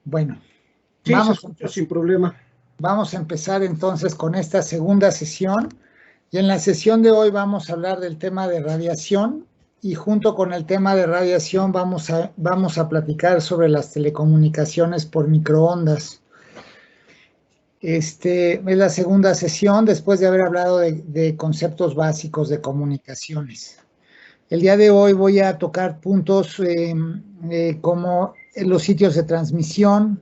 Bueno, sí, se escucha sin problema. Vamos a empezar entonces con esta segunda sesión. Y en la sesión de hoy vamos a hablar del tema de radiación. Y junto con el tema de radiación vamos a platicar sobre las telecomunicaciones por microondas. Es la segunda sesión después de haber hablado de conceptos básicos de comunicaciones. El día de hoy voy a tocar puntos como los sitios de transmisión.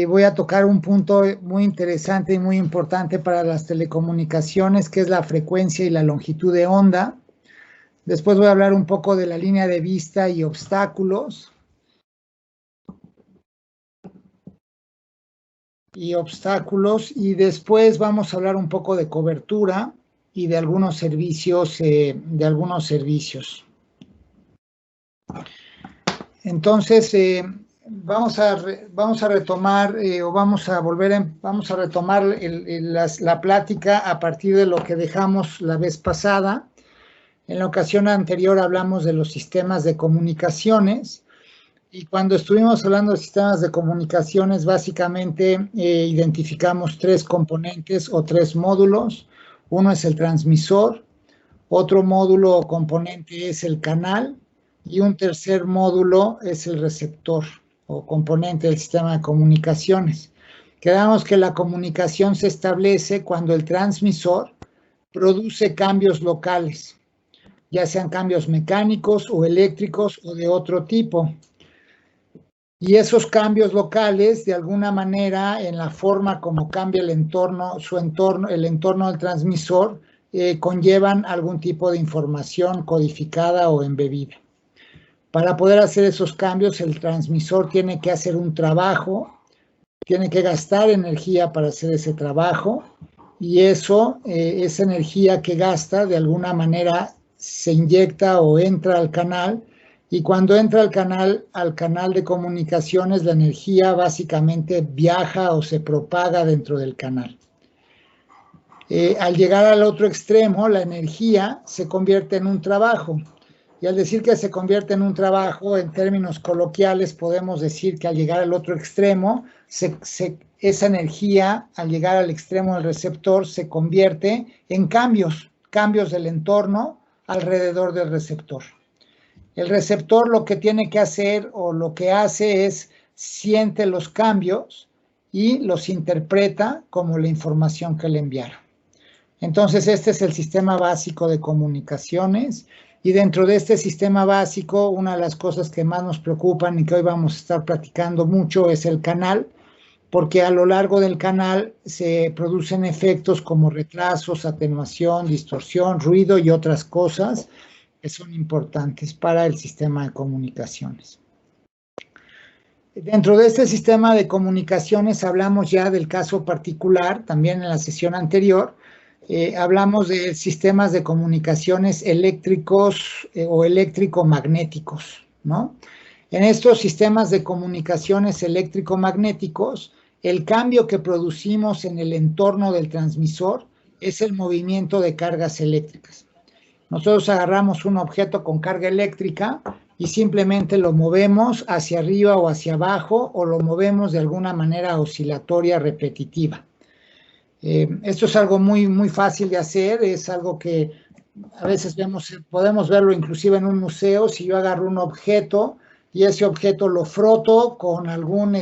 Voy a tocar un punto muy interesante y muy importante para las telecomunicaciones, que es la frecuencia y la longitud de onda. Después voy a hablar un poco de la línea de vista y obstáculos. Y después vamos a hablar un poco de cobertura y de algunos servicios. Entonces, vamos a retomar vamos a retomar la plática a partir de lo que dejamos la vez pasada. En la ocasión anterior hablamos de los sistemas de comunicaciones. Y cuando estuvimos hablando de sistemas de comunicaciones, básicamente identificamos tres componentes o tres módulos. Uno es el transmisor, otro módulo o componente es el canal y un tercer módulo es el receptor o componente del sistema de comunicaciones. Quedamos que la comunicación se establece cuando el transmisor produce cambios locales, ya sean cambios mecánicos o eléctricos o de otro tipo. Y esos cambios locales, de alguna manera, en la forma como cambia el entorno del transmisor, conllevan algún tipo de información codificada o embebida. Para poder hacer esos cambios, el transmisor tiene que hacer un trabajo, tiene que gastar energía para hacer ese trabajo, y esa energía que gasta, de alguna manera, se inyecta o entra al canal. Y cuando entra al canal de comunicaciones, la energía básicamente viaja o se propaga dentro del canal. Al llegar al otro extremo, la energía se convierte en un trabajo. Y al decir que se convierte en un trabajo, en términos coloquiales, podemos decir que al llegar al otro extremo, esa energía, al llegar al extremo del receptor, se convierte en cambios del entorno alrededor del receptor. El receptor lo que tiene que hacer o lo que hace es siente los cambios y los interpreta como la información que le enviaron. Entonces, este es el sistema básico de comunicaciones, y dentro de este sistema básico, una de las cosas que más nos preocupan y que hoy vamos a estar platicando mucho es el canal, porque a lo largo del canal se producen efectos como retrasos, atenuación, distorsión, ruido y otras cosas que son importantes para el sistema de comunicaciones. Dentro de este sistema de comunicaciones hablamos ya del caso particular, también en la sesión anterior, hablamos de sistemas de comunicaciones eléctricos o eléctrico-magnéticos, ¿no? En estos sistemas de comunicaciones eléctrico-magnéticos, el cambio que producimos en el entorno del transmisor es el movimiento de cargas eléctricas. Nosotros agarramos un objeto con carga eléctrica y simplemente lo movemos hacia arriba o hacia abajo, o lo movemos de alguna manera oscilatoria repetitiva. Esto es algo muy, muy fácil de hacer, es algo que a veces podemos verlo inclusive en un museo. Si yo agarro un objeto y ese objeto lo froto con algún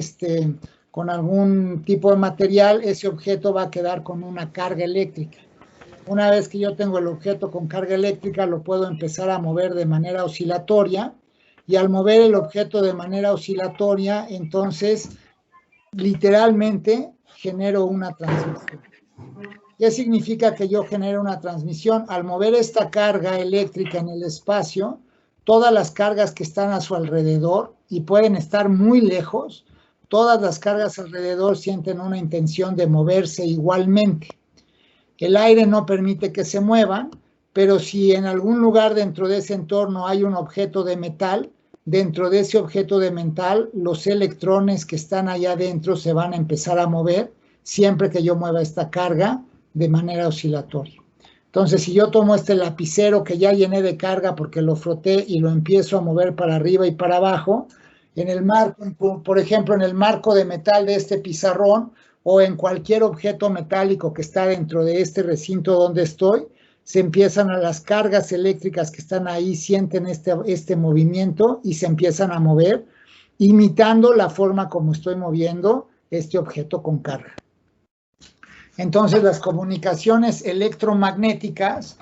tipo de material, ese objeto va a quedar con una carga eléctrica. Una vez que yo tengo el objeto con carga eléctrica, lo puedo empezar a mover de manera oscilatoria, y al mover el objeto de manera oscilatoria, entonces literalmente genero una transmisión. ¿Qué significa que yo genero una transmisión? Al mover esta carga eléctrica en el espacio, todas las cargas que están a su alrededor, y pueden estar muy lejos, todas las cargas alrededor sienten una intención de moverse igualmente. El aire no permite que se muevan, pero si en algún lugar dentro de ese entorno hay un objeto de metal, dentro de ese objeto de metal, los electrones que están allá adentro se van a empezar a mover siempre que yo mueva esta carga de manera oscilatoria. Entonces, si yo tomo este lapicero que ya llené de carga porque lo froté y lo empiezo a mover para arriba y para abajo, en el marco, por ejemplo, en el marco de metal de este pizarrón o en cualquier objeto metálico que está dentro de este recinto donde estoy, se empiezan a las cargas eléctricas que están ahí, sienten este movimiento y se empiezan a mover, imitando la forma como estoy moviendo este objeto con carga. Entonces, las comunicaciones electromagnéticas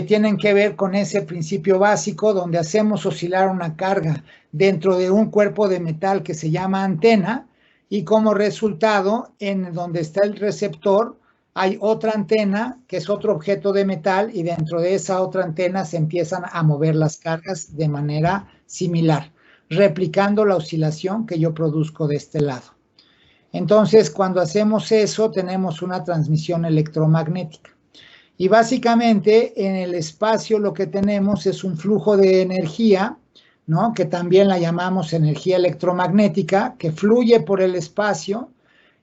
tienen que ver con ese principio básico donde hacemos oscilar una carga dentro de un cuerpo de metal que se llama antena y como resultado, en donde está el receptor, hay otra antena que es otro objeto de metal y dentro de esa otra antena se empiezan a mover las cargas de manera similar, replicando la oscilación que yo produzco de este lado. Entonces, cuando hacemos eso, tenemos una transmisión electromagnética. Y básicamente, en el espacio lo que tenemos es un flujo de energía, ¿no? Que también la llamamos energía electromagnética, que fluye por el espacio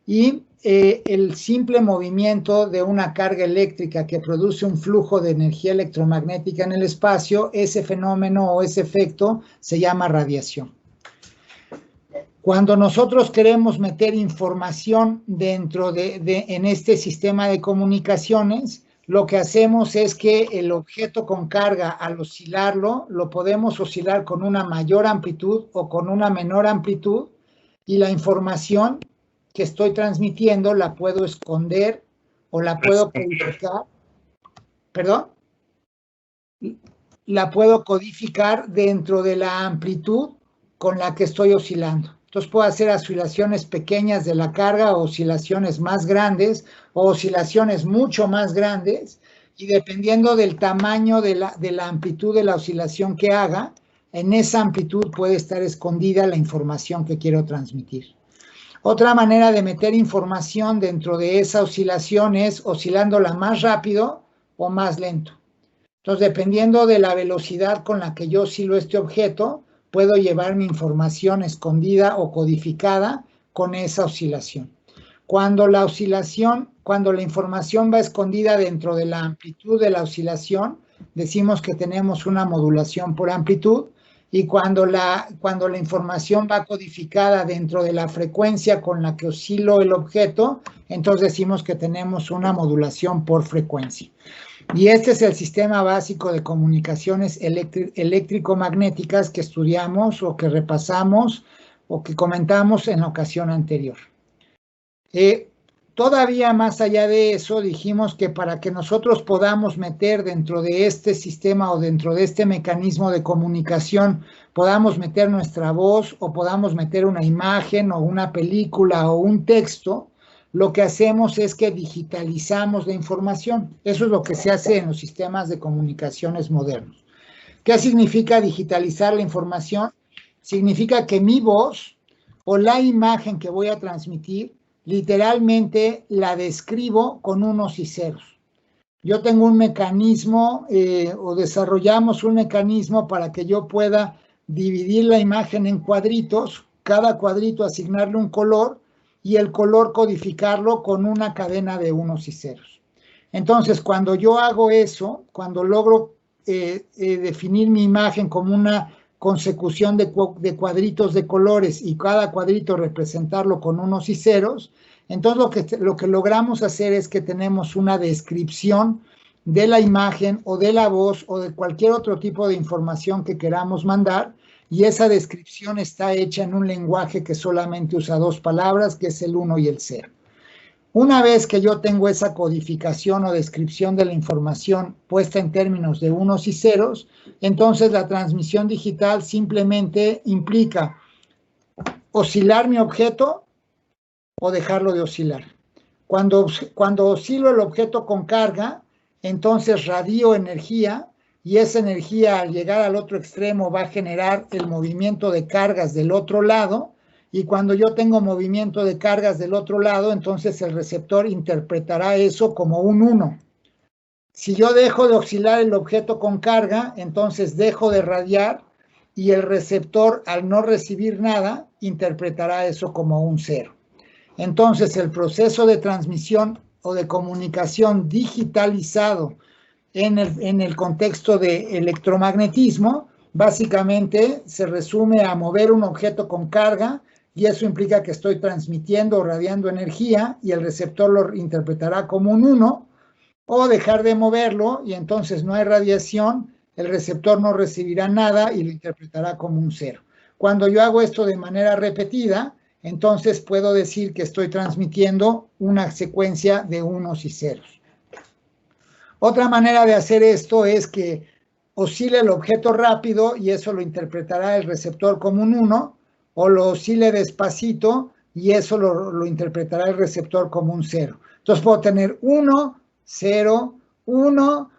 y el simple movimiento de una carga eléctrica que produce un flujo de energía electromagnética en el espacio, ese fenómeno o ese efecto se llama radiación. Cuando nosotros queremos meter información dentro en este sistema de comunicaciones, lo que hacemos es que el objeto con carga, al oscilarlo, lo podemos oscilar con una mayor amplitud o con una menor amplitud y la información que estoy transmitiendo la puedo esconder o la puedo codificar. ¿Perdón? La puedo codificar dentro de la amplitud con la que estoy oscilando. Entonces puedo hacer oscilaciones pequeñas de la carga, oscilaciones más grandes o oscilaciones mucho más grandes y dependiendo del tamaño de la amplitud de la oscilación que haga, en esa amplitud puede estar escondida la información que quiero transmitir. Otra manera de meter información dentro de esa oscilación es oscilándola más rápido o más lento. Entonces, dependiendo de la velocidad con la que yo oscilo este objeto, puedo llevar mi información escondida o codificada con esa oscilación. Cuando la información va escondida dentro de la amplitud de la oscilación, decimos que tenemos una modulación por amplitud, y cuando la información va codificada dentro de la frecuencia con la que oscilo el objeto, entonces decimos que tenemos una modulación por frecuencia. Y este es el sistema básico de comunicaciones eléctrico-magnéticas que estudiamos o que repasamos o que comentamos en la ocasión anterior. Todavía más allá de eso, dijimos que para que nosotros podamos meter dentro de este sistema o dentro de este mecanismo de comunicación, podamos meter nuestra voz o podamos meter una imagen o una película o un texto, lo que hacemos es que digitalizamos la información. Eso es lo que se hace en los sistemas de comunicaciones modernos. ¿Qué significa digitalizar la información? Significa que mi voz o la imagen que voy a transmitir, literalmente la describo con unos y ceros. Yo tengo un mecanismo o desarrollamos un mecanismo para que yo pueda dividir la imagen en cuadritos, cada cuadrito asignarle un color y el color codificarlo con una cadena de unos y ceros. Entonces, cuando yo hago eso, cuando logro definir mi imagen como una consecución de cuadritos de colores y cada cuadrito representarlo con unos y ceros, entonces lo que logramos hacer es que tenemos una descripción de la imagen o de la voz o de cualquier otro tipo de información que queramos mandar, y esa descripción está hecha en un lenguaje que solamente usa dos palabras, que es el 1 y el 0. Una vez que yo tengo esa codificación o descripción de la información puesta en términos de unos y ceros, entonces la transmisión digital simplemente implica oscilar mi objeto o dejarlo de oscilar. Cuando oscilo el objeto con carga, entonces radio energía, y esa energía al llegar al otro extremo va a generar el movimiento de cargas del otro lado, y cuando yo tengo movimiento de cargas del otro lado, entonces el receptor interpretará eso como un 1. Si yo dejo de oscilar el objeto con carga, entonces dejo de radiar, y el receptor, al no recibir nada, interpretará eso como un 0. Entonces, el proceso de transmisión o de comunicación digitalizado en el contexto de electromagnetismo básicamente se resume a mover un objeto con carga y eso implica que estoy transmitiendo o radiando energía y el receptor lo interpretará como un 1, o dejar de moverlo y entonces no hay radiación, el receptor no recibirá nada y lo interpretará como un 0. Cuando yo hago esto de manera repetida, entonces puedo decir que estoy transmitiendo una secuencia de unos y ceros. Otra manera de hacer esto es que oscile el objeto rápido y eso lo interpretará el receptor como un 1, o lo oscile despacito y eso lo interpretará el receptor como un 0. Entonces puedo tener 1, 0, 1,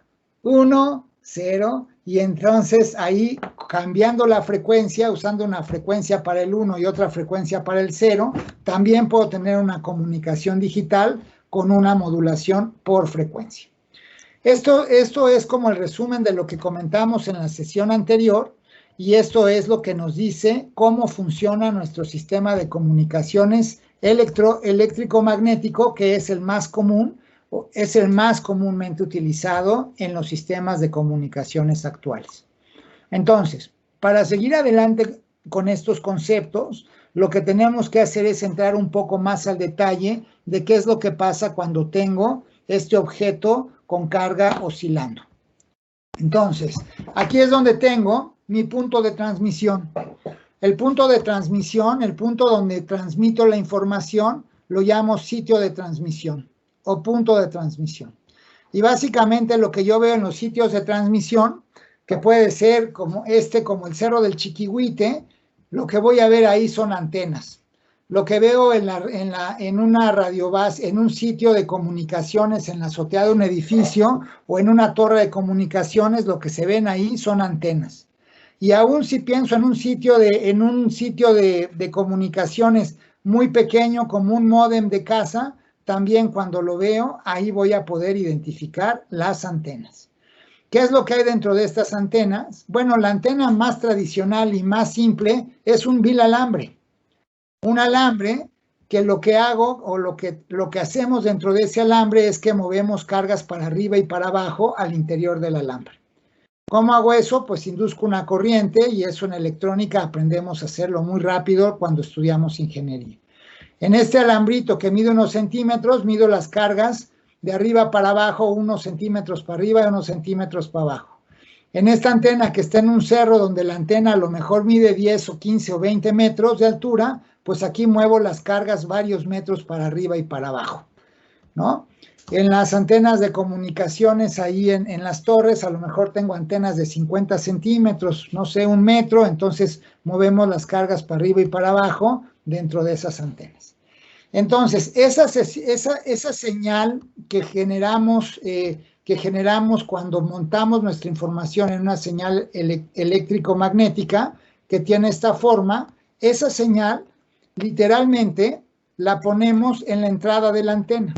1, 0, y entonces ahí cambiando la frecuencia, usando una frecuencia para el 1 y otra frecuencia para el 0, también puedo tener una comunicación digital con una modulación por frecuencia. Esto es como el resumen de lo que comentamos en la sesión anterior, y esto es lo que nos dice cómo funciona nuestro sistema de comunicaciones eléctrico-magnético, que es el más común, es el más comúnmente utilizado en los sistemas de comunicaciones actuales. Entonces, para seguir adelante con estos conceptos, lo que tenemos que hacer es entrar un poco más al detalle de qué es lo que pasa cuando tengo este objeto con carga oscilando. Entonces, aquí es donde tengo mi punto de transmisión. El punto de transmisión, el punto donde transmito la información, lo llamo sitio de transmisión o punto de transmisión. Y básicamente lo que yo veo en los sitios de transmisión, que puede ser como como el Cerro del Chiquihuite, lo que voy a ver ahí son antenas. Lo que veo en una radiobase, en un sitio de comunicaciones, en la azotea de un edificio o en una torre de comunicaciones, lo que se ven ahí son antenas. Y aún si pienso en un sitio de comunicaciones muy pequeño, como un módem de casa, también cuando lo veo, ahí voy a poder identificar las antenas. ¿Qué es lo que hay dentro de estas antenas? Bueno, la antena más tradicional y más simple es un vil alambre. Un alambre que lo que hago o lo que hacemos dentro de ese alambre es que movemos cargas para arriba y para abajo al interior del alambre. ¿Cómo hago eso? Pues induzco una corriente, y eso en electrónica aprendemos a hacerlo muy rápido cuando estudiamos ingeniería. En este alambrito que mide unos centímetros, mido las cargas de arriba para abajo, unos centímetros para arriba y unos centímetros para abajo. En esta antena que está en un cerro donde la antena a lo mejor mide 10 o 15 o 20 metros de altura, pues aquí muevo las cargas varios metros para arriba y para abajo, ¿no? En las antenas de comunicaciones ahí en las torres, a lo mejor tengo antenas de 50 centímetros, no sé, 1 metro, entonces movemos las cargas para arriba y para abajo dentro de esas antenas. Entonces, esa señal que generamos cuando montamos nuestra información en una señal eléctrico-magnética que tiene esta forma, esa señal literalmente la ponemos en la entrada de la antena.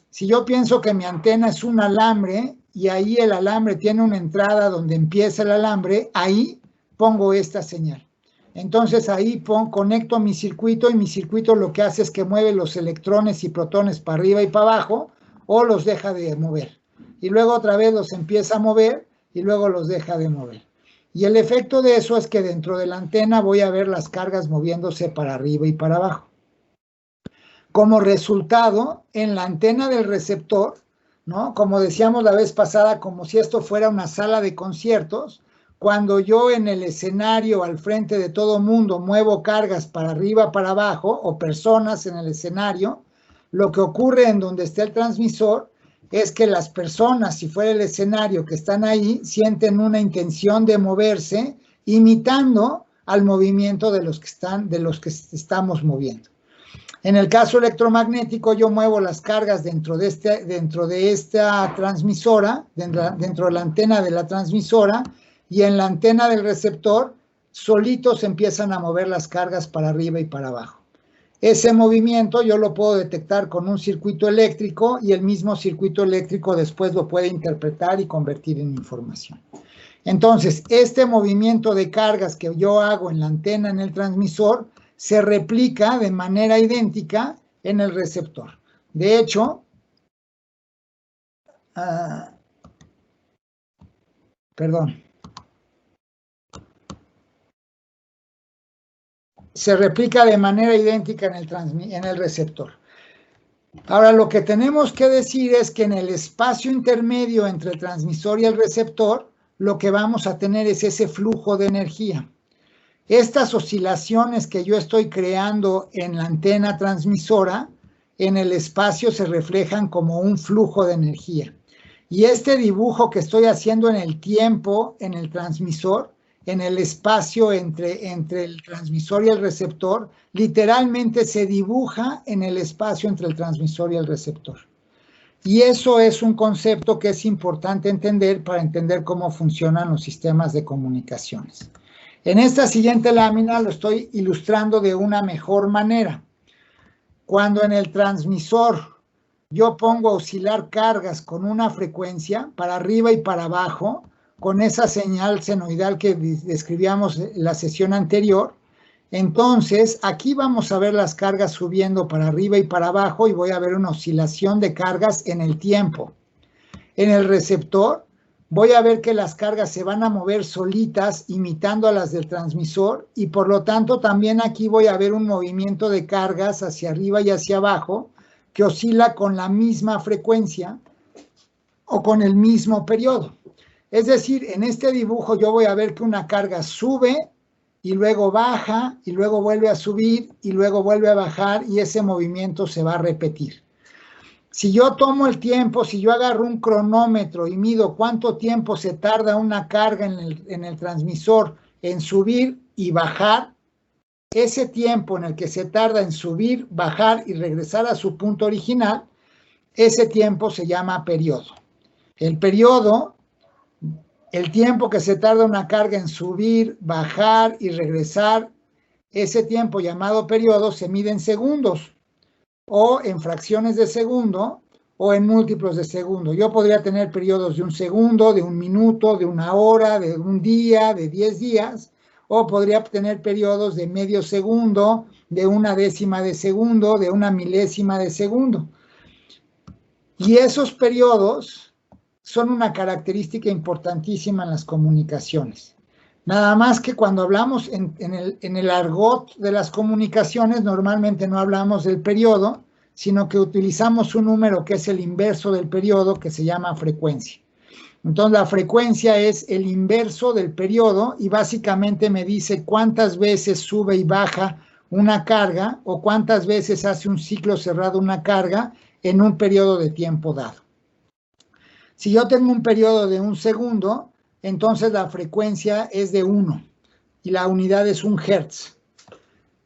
Si yo pienso que mi antena es un alambre y ahí el alambre tiene una entrada donde empieza el alambre, ahí pongo esta señal. Entonces ahí conecto mi circuito, y mi circuito lo que hace es que mueve los electrones y protones para arriba y para abajo, o los deja de mover. Y luego otra vez los empieza a mover y luego los deja de mover. Y el efecto de eso es que dentro de la antena voy a ver las cargas moviéndose para arriba y para abajo. Como resultado, en la antena del receptor, ¿no? Como decíamos la vez pasada, como si esto fuera una sala de conciertos, cuando yo en el escenario al frente de todo mundo muevo cargas para arriba, para abajo, o personas en el escenario, lo que ocurre en donde está el transmisor es que las personas, si fuera el escenario que están ahí, sienten una intención de moverse, imitando al movimiento de los que estamos moviendo. En el caso electromagnético, yo muevo las cargas dentro de esta transmisora, dentro de la antena de la transmisora, y en la antena del receptor, solitos empiezan a mover las cargas para arriba y para abajo. Ese movimiento yo lo puedo detectar con un circuito eléctrico, y el mismo circuito eléctrico después lo puede interpretar y convertir en información. Entonces, este movimiento de cargas que yo hago en la antena, en el transmisor, se replica de manera idéntica en el receptor. De hecho, perdón. se replica de manera idéntica en el receptor. Ahora, lo que tenemos que decir es que en el espacio intermedio entre el transmisor y el receptor, lo que vamos a tener es ese flujo de energía. Estas oscilaciones que yo estoy creando en la antena transmisora, en el espacio se reflejan como un flujo de energía. Y este dibujo que estoy haciendo en el tiempo, en el transmisor, en el espacio entre el transmisor y el receptor, literalmente se dibuja en el espacio entre el transmisor y el receptor. Y eso es un concepto que es importante entender para entender cómo funcionan los sistemas de comunicaciones. En esta siguiente lámina lo estoy ilustrando de una mejor manera. Cuando en el transmisor yo pongo a oscilar cargas con una frecuencia para arriba y para abajo, con esa señal senoidal que describíamos en la sesión anterior, entonces aquí vamos a ver las cargas subiendo para arriba y para abajo y voy a ver una oscilación de cargas en el tiempo. En el receptor voy a ver que las cargas se van a mover solitas imitando a las del transmisor y por lo tanto también aquí voy a ver un movimiento de cargas hacia arriba y hacia abajo que oscila con la misma frecuencia o con el mismo periodo. Es decir, en este dibujo yo voy a ver que una carga sube y luego baja y luego vuelve a subir y luego vuelve a bajar y ese movimiento se va a repetir. Si yo tomo el tiempo, si yo agarro un cronómetro y mido cuánto tiempo se tarda una carga en el transmisor en subir y bajar, ese tiempo en el que se tarda en subir, bajar y regresar a su punto original, ese tiempo se llama periodo. El periodo, el tiempo que se tarda una carga en subir, bajar y regresar, ese tiempo llamado periodo se mide en segundos o en fracciones de segundo o en múltiplos de segundo. Yo podría tener periodos de un segundo, de un minuto, de una hora, de un día, de 10 días, o podría tener periodos de medio segundo, de una décima de segundo, de una milésima de segundo. Y esos periodos son una característica importantísima en las comunicaciones. Nada más que cuando hablamos en el argot de las comunicaciones, normalmente no hablamos del periodo, sino que utilizamos un número que es el inverso del periodo, que se llama frecuencia. Entonces, la frecuencia es el inverso del periodo y básicamente me dice cuántas veces sube y baja una carga o cuántas veces hace un ciclo cerrado una carga en un periodo de tiempo dado. Si yo tengo un periodo de un segundo, entonces la frecuencia es de 1 y la unidad es 1 Hz.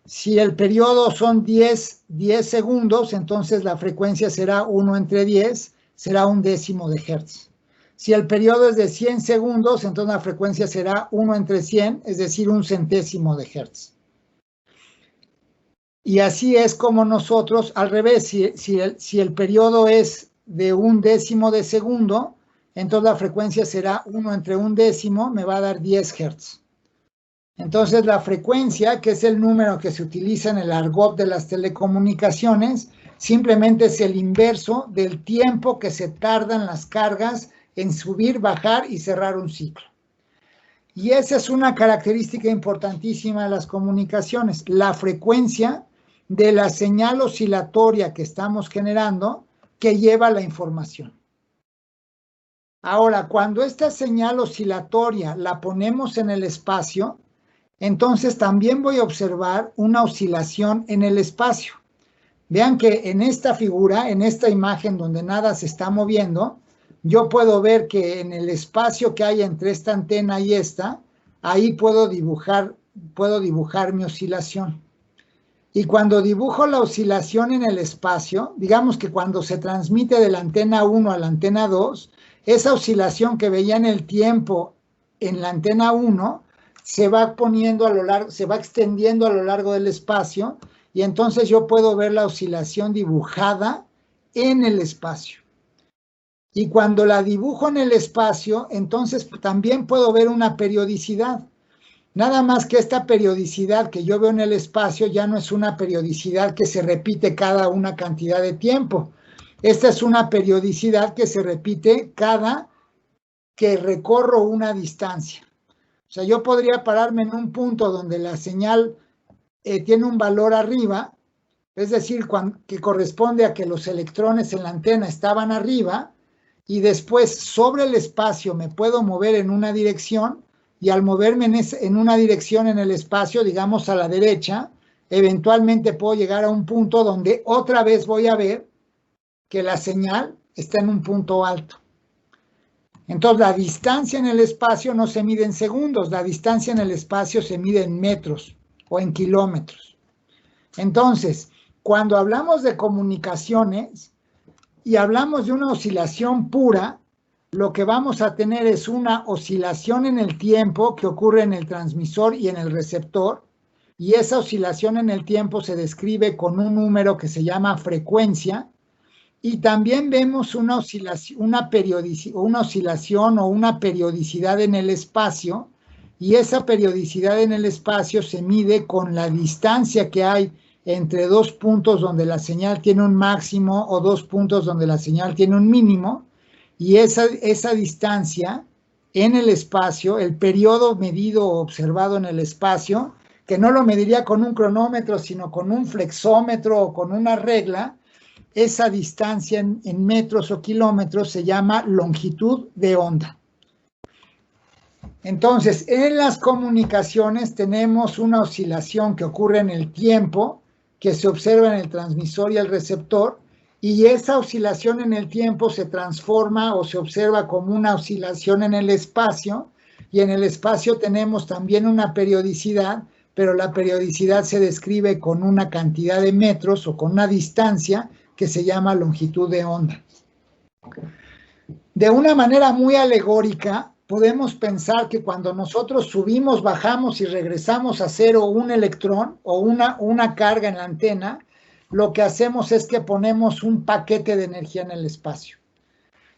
Si el periodo son 10 segundos, entonces la frecuencia será 1 entre 10, será 1/10 de Hz. Si el periodo es de 100 segundos, entonces la frecuencia será 1 entre 100, es decir, 1/100 de Hz. Y así es como nosotros, al revés, si el periodo es de 1/10 de segundo, entonces la frecuencia será 1 entre 1/10, me va a dar 10 Hz. Entonces la frecuencia, que es el número que se utiliza en el argot de las telecomunicaciones, simplemente es el inverso del tiempo que se tardan las cargas en subir, bajar y cerrar un ciclo. Y esa es una característica importantísima de las comunicaciones, la frecuencia de la señal oscilatoria que estamos generando que lleva la información. Ahora, cuando esta señal oscilatoria la ponemos en el espacio, entonces también voy a observar una oscilación en el espacio. Vean que en esta figura, en esta imagen donde nada se está moviendo, yo puedo ver que en el espacio que hay entre esta antena y esta, ahí puedo dibujar mi oscilación. Y cuando dibujo la oscilación en el espacio, digamos que cuando se transmite de la antena 1 a la antena 2, esa oscilación que veía en el tiempo en la antena 1 se va poniendo se va extendiendo a lo largo del espacio y entonces yo puedo ver la oscilación dibujada en el espacio. Y cuando la dibujo en el espacio, entonces también puedo ver una periodicidad. Nada más que esta periodicidad que yo veo en el espacio ya no es una periodicidad que se repite cada una cantidad de tiempo. Esta es una periodicidad que se repite cada que recorro una distancia. O sea, yo podría pararme en un punto donde la señal tiene un valor arriba, es decir, que corresponde a que los electrones en la antena estaban arriba, y después sobre el espacio me puedo mover en una dirección, y al moverme en una dirección en el espacio, digamos a la derecha, eventualmente puedo llegar a un punto donde otra vez voy a ver que la señal está en un punto alto. Entonces, la distancia en el espacio no se mide en segundos, la distancia en el espacio se mide en metros o en kilómetros. Entonces, cuando hablamos de comunicaciones y hablamos de una oscilación pura, lo que vamos a tener es una oscilación en el tiempo que ocurre en el transmisor y en el receptor, y esa oscilación en el tiempo se describe con un número que se llama frecuencia, y también vemos una oscilación o una periodicidad en el espacio, y esa periodicidad en el espacio se mide con la distancia que hay entre dos puntos donde la señal tiene un máximo o dos puntos donde la señal tiene un mínimo, y esa distancia en el espacio, el periodo medido o observado en el espacio, que no lo mediría con un cronómetro, sino con un flexómetro o con una regla, esa distancia en metros o kilómetros se llama longitud de onda. Entonces, en las comunicaciones tenemos una oscilación que ocurre en el tiempo, que se observa en el transmisor y el receptor, y esa oscilación en el tiempo se transforma o se observa como una oscilación en el espacio, y en el espacio tenemos también una periodicidad, pero la periodicidad se describe con una cantidad de metros o con una distancia que se llama longitud de onda. De una manera muy alegórica, podemos pensar que cuando nosotros subimos, bajamos y regresamos a cero un electrón o una carga en la antena, lo que hacemos es que ponemos un paquete de energía en el espacio.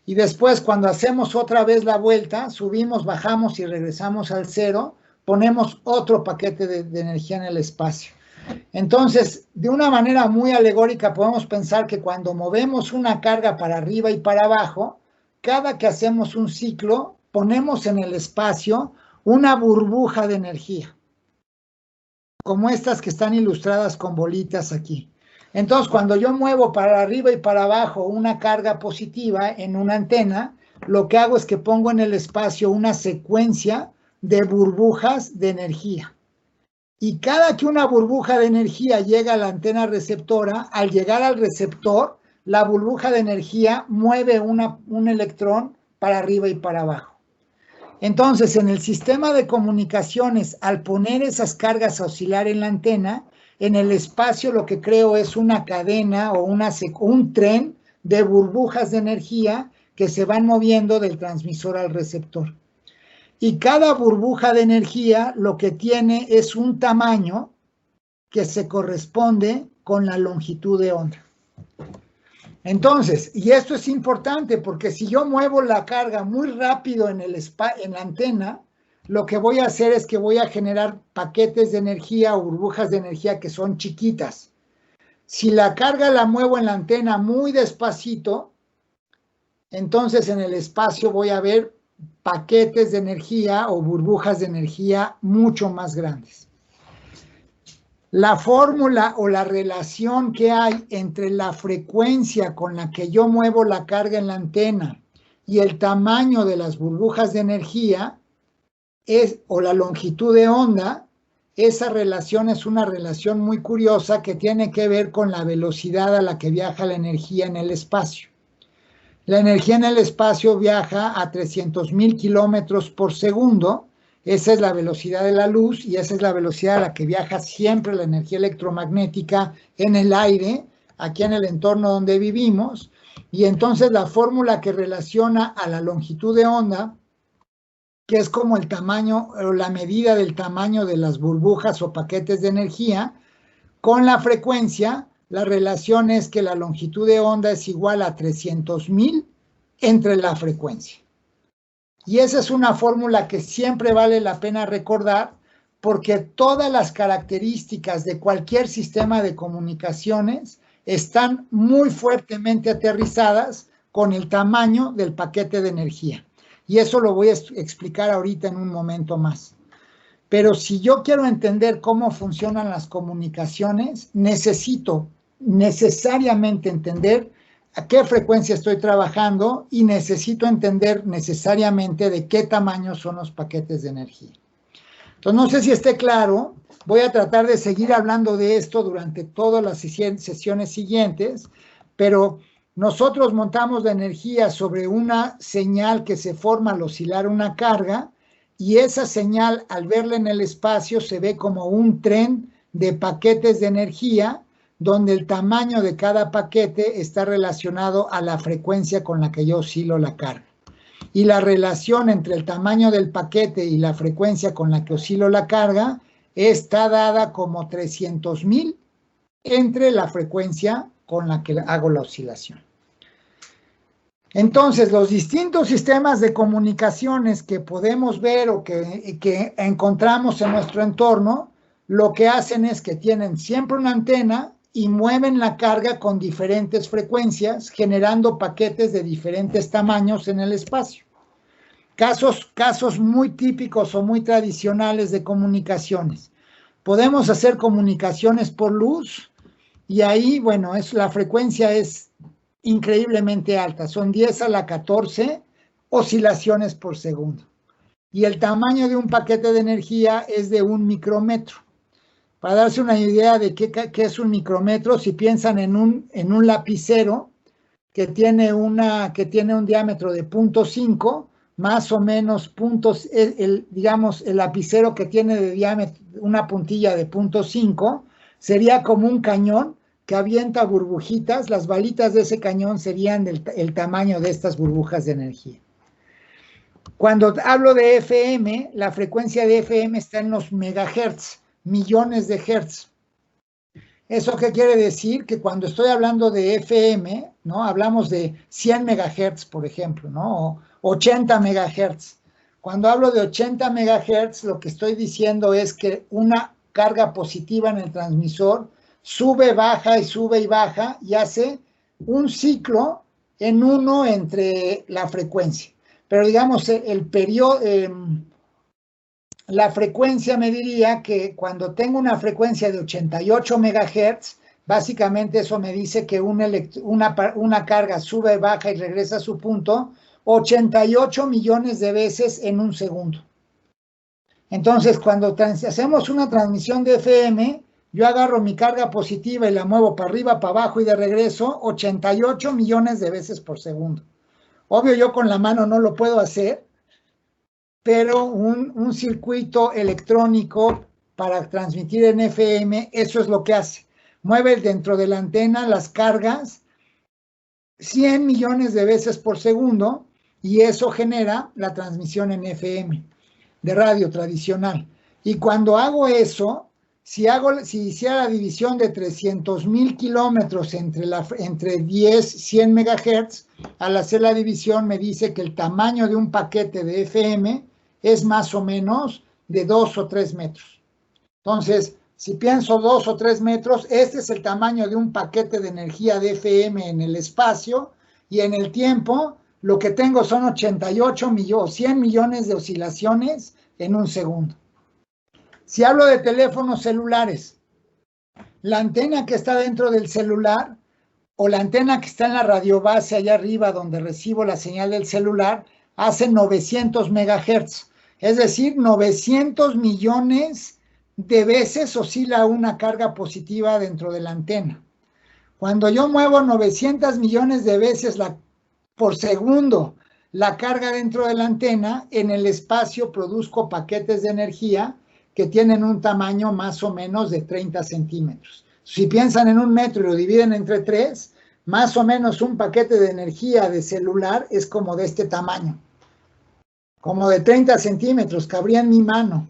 Y después, cuando hacemos otra vez la vuelta, subimos, bajamos y regresamos al cero, ponemos otro paquete de energía en el espacio. Entonces, de una manera muy alegórica, podemos pensar que cuando movemos una carga para arriba y para abajo, cada que hacemos un ciclo, ponemos en el espacio una burbuja de energía, como estas que están ilustradas con bolitas aquí. Entonces, cuando yo muevo para arriba y para abajo una carga positiva en una antena, lo que hago es que pongo en el espacio una secuencia de burbujas de energía. Y cada que una burbuja de energía llega a la antena receptora, al llegar al receptor, la burbuja de energía mueve un electrón para arriba y para abajo. Entonces, en el sistema de comunicaciones, al poner esas cargas a oscilar en la antena, en el espacio lo que creo es una cadena o un tren de burbujas de energía que se van moviendo del transmisor al receptor. Y cada burbuja de energía lo que tiene es un tamaño que se corresponde con la longitud de onda. Entonces, y esto es importante porque si yo muevo la carga muy rápido en la antena, lo que voy a hacer es que voy a generar paquetes de energía o burbujas de energía que son chiquitas. Si la carga la muevo en la antena muy despacito, entonces en el espacio voy a ver paquetes de energía o burbujas de energía mucho más grandes. La fórmula o la relación que hay entre la frecuencia con la que yo muevo la carga en la antena y el tamaño de las burbujas de energía o la longitud de onda, esa relación es una relación muy curiosa que tiene que ver con la velocidad a la que viaja la energía en el espacio. La energía en el espacio viaja a 300,000 kilómetros por segundo. Esa es la velocidad de la luz y esa es la velocidad a la que viaja siempre la energía electromagnética en el aire, aquí en el entorno donde vivimos. Y entonces la fórmula que relaciona a la longitud de onda, que es como el tamaño o la medida del tamaño de las burbujas o paquetes de energía, con la frecuencia, la relación es que la longitud de onda es igual a 300,000 entre la frecuencia. Y esa es una fórmula que siempre vale la pena recordar porque todas las características de cualquier sistema de comunicaciones están muy fuertemente aterrizadas con el tamaño del paquete de energía. Y eso lo voy a explicar ahorita en un momento más. Pero si yo quiero entender cómo funcionan las comunicaciones, necesito necesariamente entender a qué frecuencia estoy trabajando y necesito entender necesariamente de qué tamaño son los paquetes de energía. Entonces, no sé si esté claro, voy a tratar de seguir hablando de esto durante todas las sesiones siguientes, pero nosotros montamos la energía sobre una señal que se forma al oscilar una carga, y esa señal, al verla en el espacio, se ve como un tren de paquetes de energía, donde el tamaño de cada paquete está relacionado a la frecuencia con la que yo oscilo la carga. Y la relación entre el tamaño del paquete y la frecuencia con la que oscilo la carga está dada como 300,000 entre la frecuencia con la que hago la oscilación. Entonces, los distintos sistemas de comunicaciones que podemos ver o que encontramos en nuestro entorno, lo que hacen es que tienen siempre una antena y mueven la carga con diferentes frecuencias, generando paquetes de diferentes tamaños en el espacio. Casos muy típicos o muy tradicionales de comunicaciones. Podemos hacer comunicaciones por luz y ahí, bueno, la frecuencia es increíblemente alta, son 10 a la 14 oscilaciones por segundo. Y el tamaño de un paquete de energía es de 1 micrómetro. Para darse una idea de qué es un micrómetro, si piensan en un lapicero que tiene un diámetro de 0.5, más o menos digamos, el lapicero que tiene de diámetro una puntilla de 0.5, sería como un cañón que avienta burbujitas. Las balitas de ese cañón serían el tamaño de estas burbujas de energía. Cuando hablo de FM, la frecuencia de FM está en los megahertz, millones de hertz. ¿Eso qué quiere decir? Que cuando estoy hablando de FM, ¿no? Hablamos de 100 megahertz, por ejemplo, ¿no? O 80 megahertz. Cuando hablo de 80 megahertz, lo que estoy diciendo es que una carga positiva en el transmisor sube, baja y sube y baja y hace un ciclo en uno entre la frecuencia. Pero digamos, la frecuencia me diría que cuando tengo una frecuencia de 88 megahertz, básicamente eso me dice que una carga sube, baja y regresa a su punto 88 millones de veces en un segundo. Entonces, cuando hacemos una transmisión de FM, yo agarro mi carga positiva y la muevo para arriba, para abajo y de regreso 88 millones de veces por segundo. Obvio, yo con la mano no lo puedo hacer, pero un circuito electrónico para transmitir en FM, eso es lo que hace. Mueve dentro de la antena las cargas 100 millones de veces por segundo y eso genera la transmisión en FM de radio tradicional. Y cuando hago eso, si hiciera la división de 300,000 kilómetros entre 100 megahertz, al hacer la división me dice que el tamaño de un paquete de FM es más o menos de 2 o 3 metros. Entonces, si pienso 2 o 3 metros, este es el tamaño de un paquete de energía de FM en el espacio, y en el tiempo lo que tengo son 88 millones, 100 millones de oscilaciones en un segundo. Si hablo de teléfonos celulares, la antena que está dentro del celular o la antena que está en la radiobase allá arriba donde recibo la señal del celular hace 900 megahertz, es decir, 900 millones de veces oscila una carga positiva dentro de la antena. Cuando yo muevo 900 millones de veces por segundo la carga dentro de la antena, en el espacio produzco paquetes de energía que tienen un tamaño más o menos de 30 centímetros. Si piensan en 1 metro y lo dividen entre 3, más o menos un paquete de energía de celular es como de este tamaño, como de 30 centímetros, cabría en mi mano.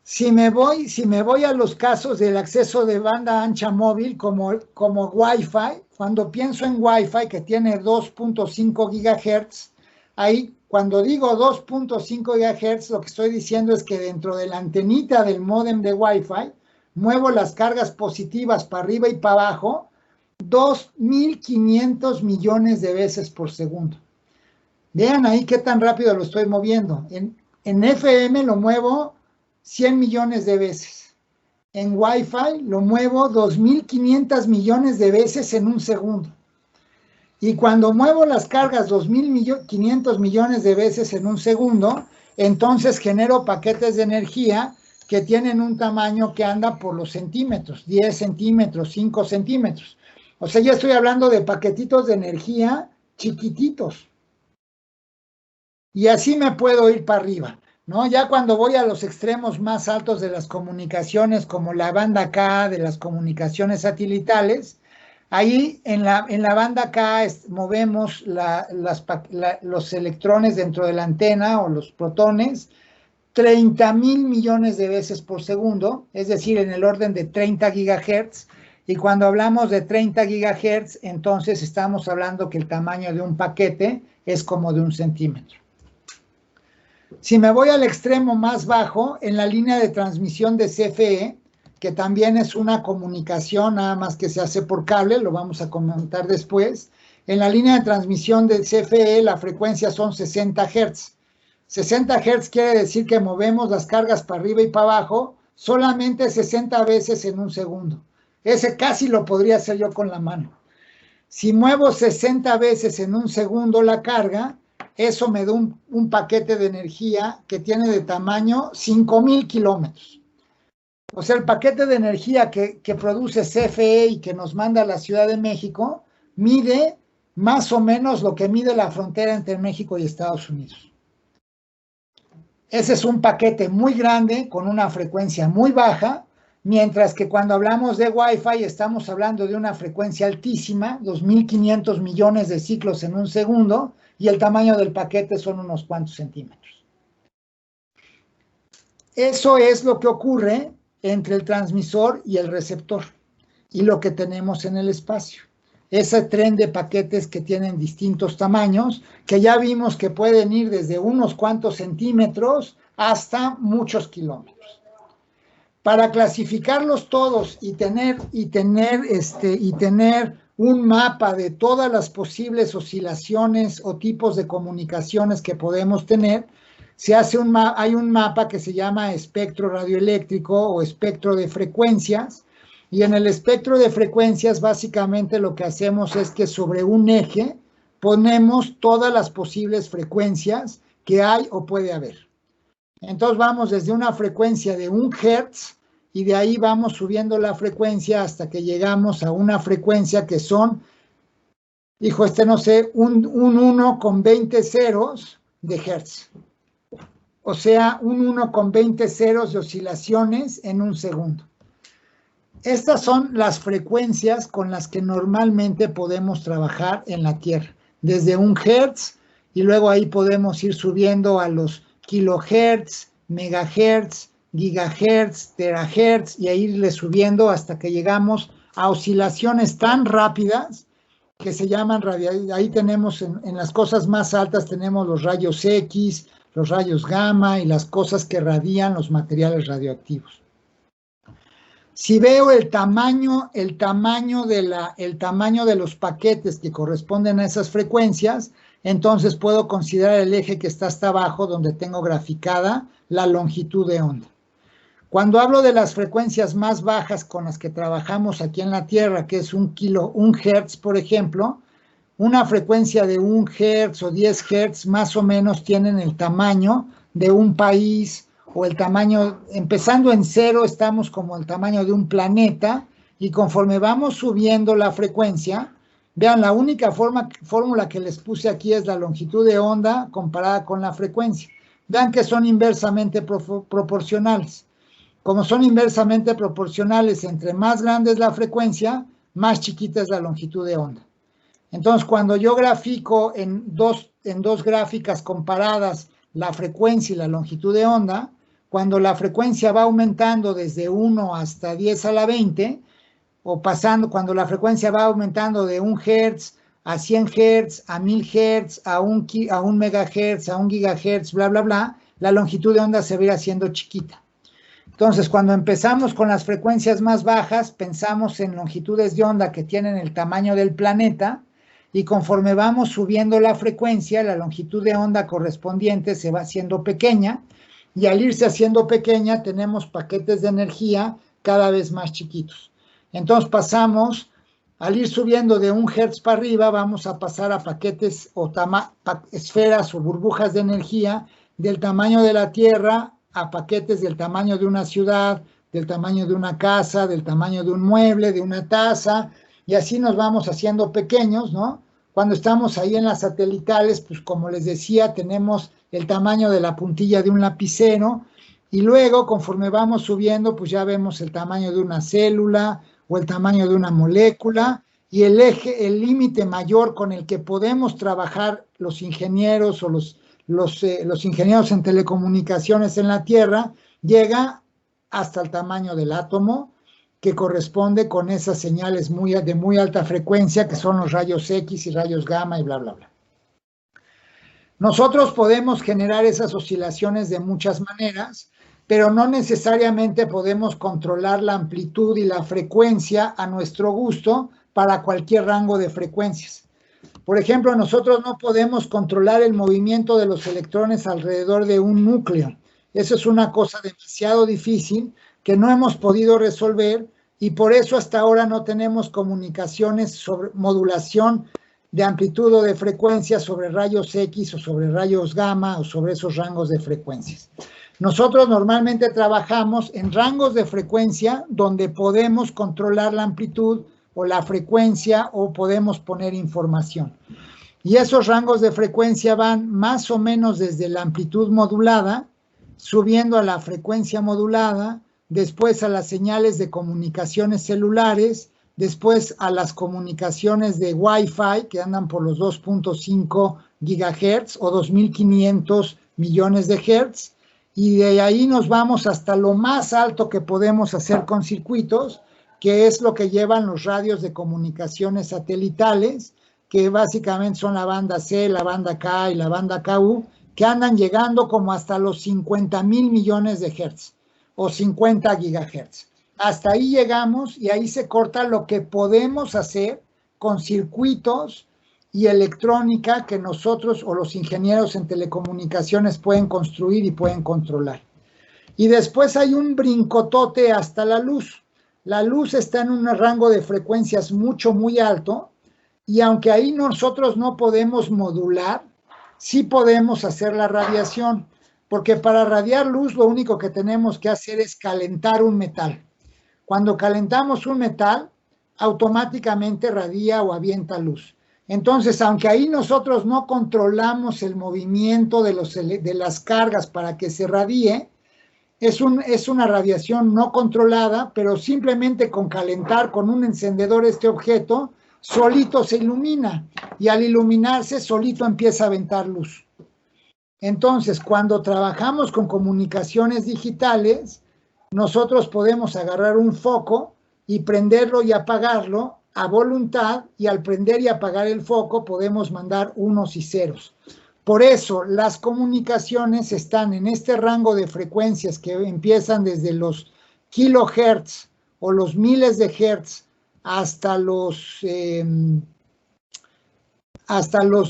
Si me voy a los casos del acceso de banda ancha móvil como Wi-Fi, cuando pienso en Wi-Fi que tiene 2.5 gigahertz, ahí cuando digo 2.5 gigahertz, lo que estoy diciendo es que dentro de la antenita del módem de Wi-Fi, muevo las cargas positivas para arriba y para abajo 2.500 millones de veces por segundo. Vean ahí qué tan rápido lo estoy moviendo. En FM lo muevo 100 millones de veces. En Wi-Fi lo muevo 2.500 millones de veces en un segundo. Y cuando muevo las cargas 2.500 millones de veces en un segundo, entonces genero paquetes de energía que tienen un tamaño que anda por los centímetros, 10 centímetros, 5 centímetros. O sea, ya estoy hablando de paquetitos de energía chiquititos. Y así me puedo ir para arriba, ¿no? Ya cuando voy a los extremos más altos de las comunicaciones, como la banda K de las comunicaciones satelitales, ahí en la banda K movemos los electrones dentro de la antena o los protones 30.000 millones de veces por segundo, es decir, en el orden de 30 gigahertz. Y cuando hablamos de 30 gigahertz, entonces estamos hablando que el tamaño de un paquete es como de 1 centímetro. Si me voy al extremo más bajo, en la línea de transmisión de CFE, que también es una comunicación, nada más que se hace por cable, lo vamos a comentar después. En la línea de transmisión de CFE, la frecuencia son 60 Hz. 60 Hz quiere decir que movemos las cargas para arriba y para abajo solamente 60 veces en un segundo. Ese casi lo podría hacer yo con la mano. Si muevo 60 veces en un segundo la carga, eso me da un paquete de energía que tiene de tamaño 5.000 kilómetros. O sea, el paquete de energía que produce CFE y que nos manda a la Ciudad de México mide más o menos lo que mide la frontera entre México y Estados Unidos. Ese es un paquete muy grande con una frecuencia muy baja, mientras que cuando hablamos de Wi-Fi estamos hablando de una frecuencia altísima, 2.500 millones de ciclos en un segundo, y el tamaño del paquete son unos cuantos centímetros. Eso es lo que ocurre entre el transmisor y el receptor y lo que tenemos en el espacio. Ese tren de paquetes que tienen distintos tamaños, que ya vimos que pueden ir desde unos cuantos centímetros hasta muchos kilómetros. Para clasificarlos todos y tener un mapa de todas las posibles oscilaciones o tipos de comunicaciones que podemos tener, hay un mapa que se llama espectro radioeléctrico o espectro de frecuencias, y en el espectro de frecuencias básicamente lo que hacemos es que sobre un eje ponemos todas las posibles frecuencias que hay o puede haber. Entonces vamos desde una frecuencia de 1 Hz y de ahí vamos subiendo la frecuencia hasta que llegamos a una frecuencia que son, un 1 con 20 ceros de Hertz. O sea, un 1 con 20 ceros de oscilaciones en un segundo. Estas son las frecuencias con las que normalmente podemos trabajar en la Tierra. Desde 1 Hz y luego ahí podemos ir subiendo a los kilohertz, megahertz, gigahertz, terahertz y a irle subiendo hasta que llegamos a oscilaciones tan rápidas que se llaman radiaciones. Ahí tenemos en las cosas más altas tenemos los rayos X, los rayos gamma y las cosas que radian los materiales radioactivos. Si veo el tamaño de los paquetes que corresponden a esas frecuencias, entonces puedo considerar el eje que está hasta abajo donde tengo graficada la longitud de onda. Cuando hablo de las frecuencias más bajas con las que trabajamos aquí en la Tierra, que es 1 Hz, por ejemplo, una frecuencia de 1 Hz o 10 Hz más o menos tienen el tamaño de un país, o el tamaño, empezando en 0, estamos como el tamaño de un planeta, y conforme vamos subiendo la frecuencia, vean, la única fórmula que les puse aquí es la longitud de onda comparada con la frecuencia. Vean que son inversamente proporcionales. Como son inversamente proporcionales, entre más grande es la frecuencia, más chiquita es la longitud de onda. Entonces, cuando yo grafico en dos gráficas comparadas la frecuencia y la longitud de onda, cuando la frecuencia va aumentando desde 1 hasta 10 a la 20, o cuando la frecuencia va aumentando de 1 Hz a 100 Hz, a 1000 Hz, a 1 megahertz, a 1 gigahertz, bla, bla, bla, la longitud de onda se va a ir haciendo chiquita. Entonces, cuando empezamos con las frecuencias más bajas, pensamos en longitudes de onda que tienen el tamaño del planeta, y conforme vamos subiendo la frecuencia, la longitud de onda correspondiente se va haciendo pequeña, y al irse haciendo pequeña tenemos paquetes de energía cada vez más chiquitos. Entonces pasamos, al ir subiendo de 1 Hz para arriba, vamos a pasar a paquetes o esferas o burbujas de energía del tamaño de la Tierra a paquetes del tamaño de una ciudad, del tamaño de una casa, del tamaño de un mueble, de una taza, y así nos vamos haciendo pequeños, ¿no? Cuando estamos ahí en las satelitales, pues como les decía, tenemos el tamaño de la puntilla de un lapicero, y luego, conforme vamos subiendo, pues ya vemos el tamaño de una célula o el tamaño de una molécula, y el límite mayor con el que podemos trabajar los ingenieros o los ingenieros en telecomunicaciones en la Tierra llega hasta el tamaño del átomo, que corresponde con esas señales de muy alta frecuencia, que son los rayos X y rayos gamma y bla, bla, bla. Nosotros podemos generar esas oscilaciones de muchas maneras, pero no necesariamente podemos controlar la amplitud y la frecuencia a nuestro gusto para cualquier rango de frecuencias. Por ejemplo, nosotros no podemos controlar el movimiento de los electrones alrededor de un núcleo. Eso es una cosa demasiado difícil que no hemos podido resolver, y por eso hasta ahora no tenemos comunicaciones sobre modulación de amplitud o de frecuencia sobre rayos X o sobre rayos gamma o sobre esos rangos de frecuencias. Nosotros normalmente trabajamos en rangos de frecuencia donde podemos controlar la amplitud o la frecuencia o podemos poner información. Y esos rangos de frecuencia van más o menos desde la amplitud modulada, subiendo a la frecuencia modulada, después a las señales de comunicaciones celulares, después a las comunicaciones de Wi-Fi, que andan por los 2.5 GHz o 2.500 millones de Hertz, y de ahí nos vamos hasta lo más alto que podemos hacer con circuitos, que es lo que llevan los radios de comunicaciones satelitales, que básicamente son la banda C, la banda K y la banda KU, que andan llegando como hasta los 50.000 millones de Hertz o 50 gigahertz. Hasta ahí llegamos y ahí se corta lo que podemos hacer con circuitos y electrónica que nosotros o los ingenieros en telecomunicaciones pueden construir y pueden controlar. Y después hay un brincotote hasta la luz. La luz está en un rango de frecuencias muy alto, y aunque ahí nosotros no podemos modular, sí podemos hacer la radiación, porque para radiar luz lo único que tenemos que hacer es calentar un metal. Cuando calentamos un metal, automáticamente radia o avienta luz. Entonces, aunque ahí nosotros no controlamos el movimiento de las cargas para que se radie, es una radiación no controlada, pero simplemente con calentar con un encendedor este objeto, solito se ilumina, y al iluminarse solito empieza a aventar luz. Entonces, cuando trabajamos con comunicaciones digitales, nosotros podemos agarrar un foco y prenderlo y apagarlo a voluntad, y al prender y apagar el foco podemos mandar unos y ceros. Por eso las comunicaciones están en este rango de frecuencias que empiezan desde los kilohertz o los miles de hertz hasta los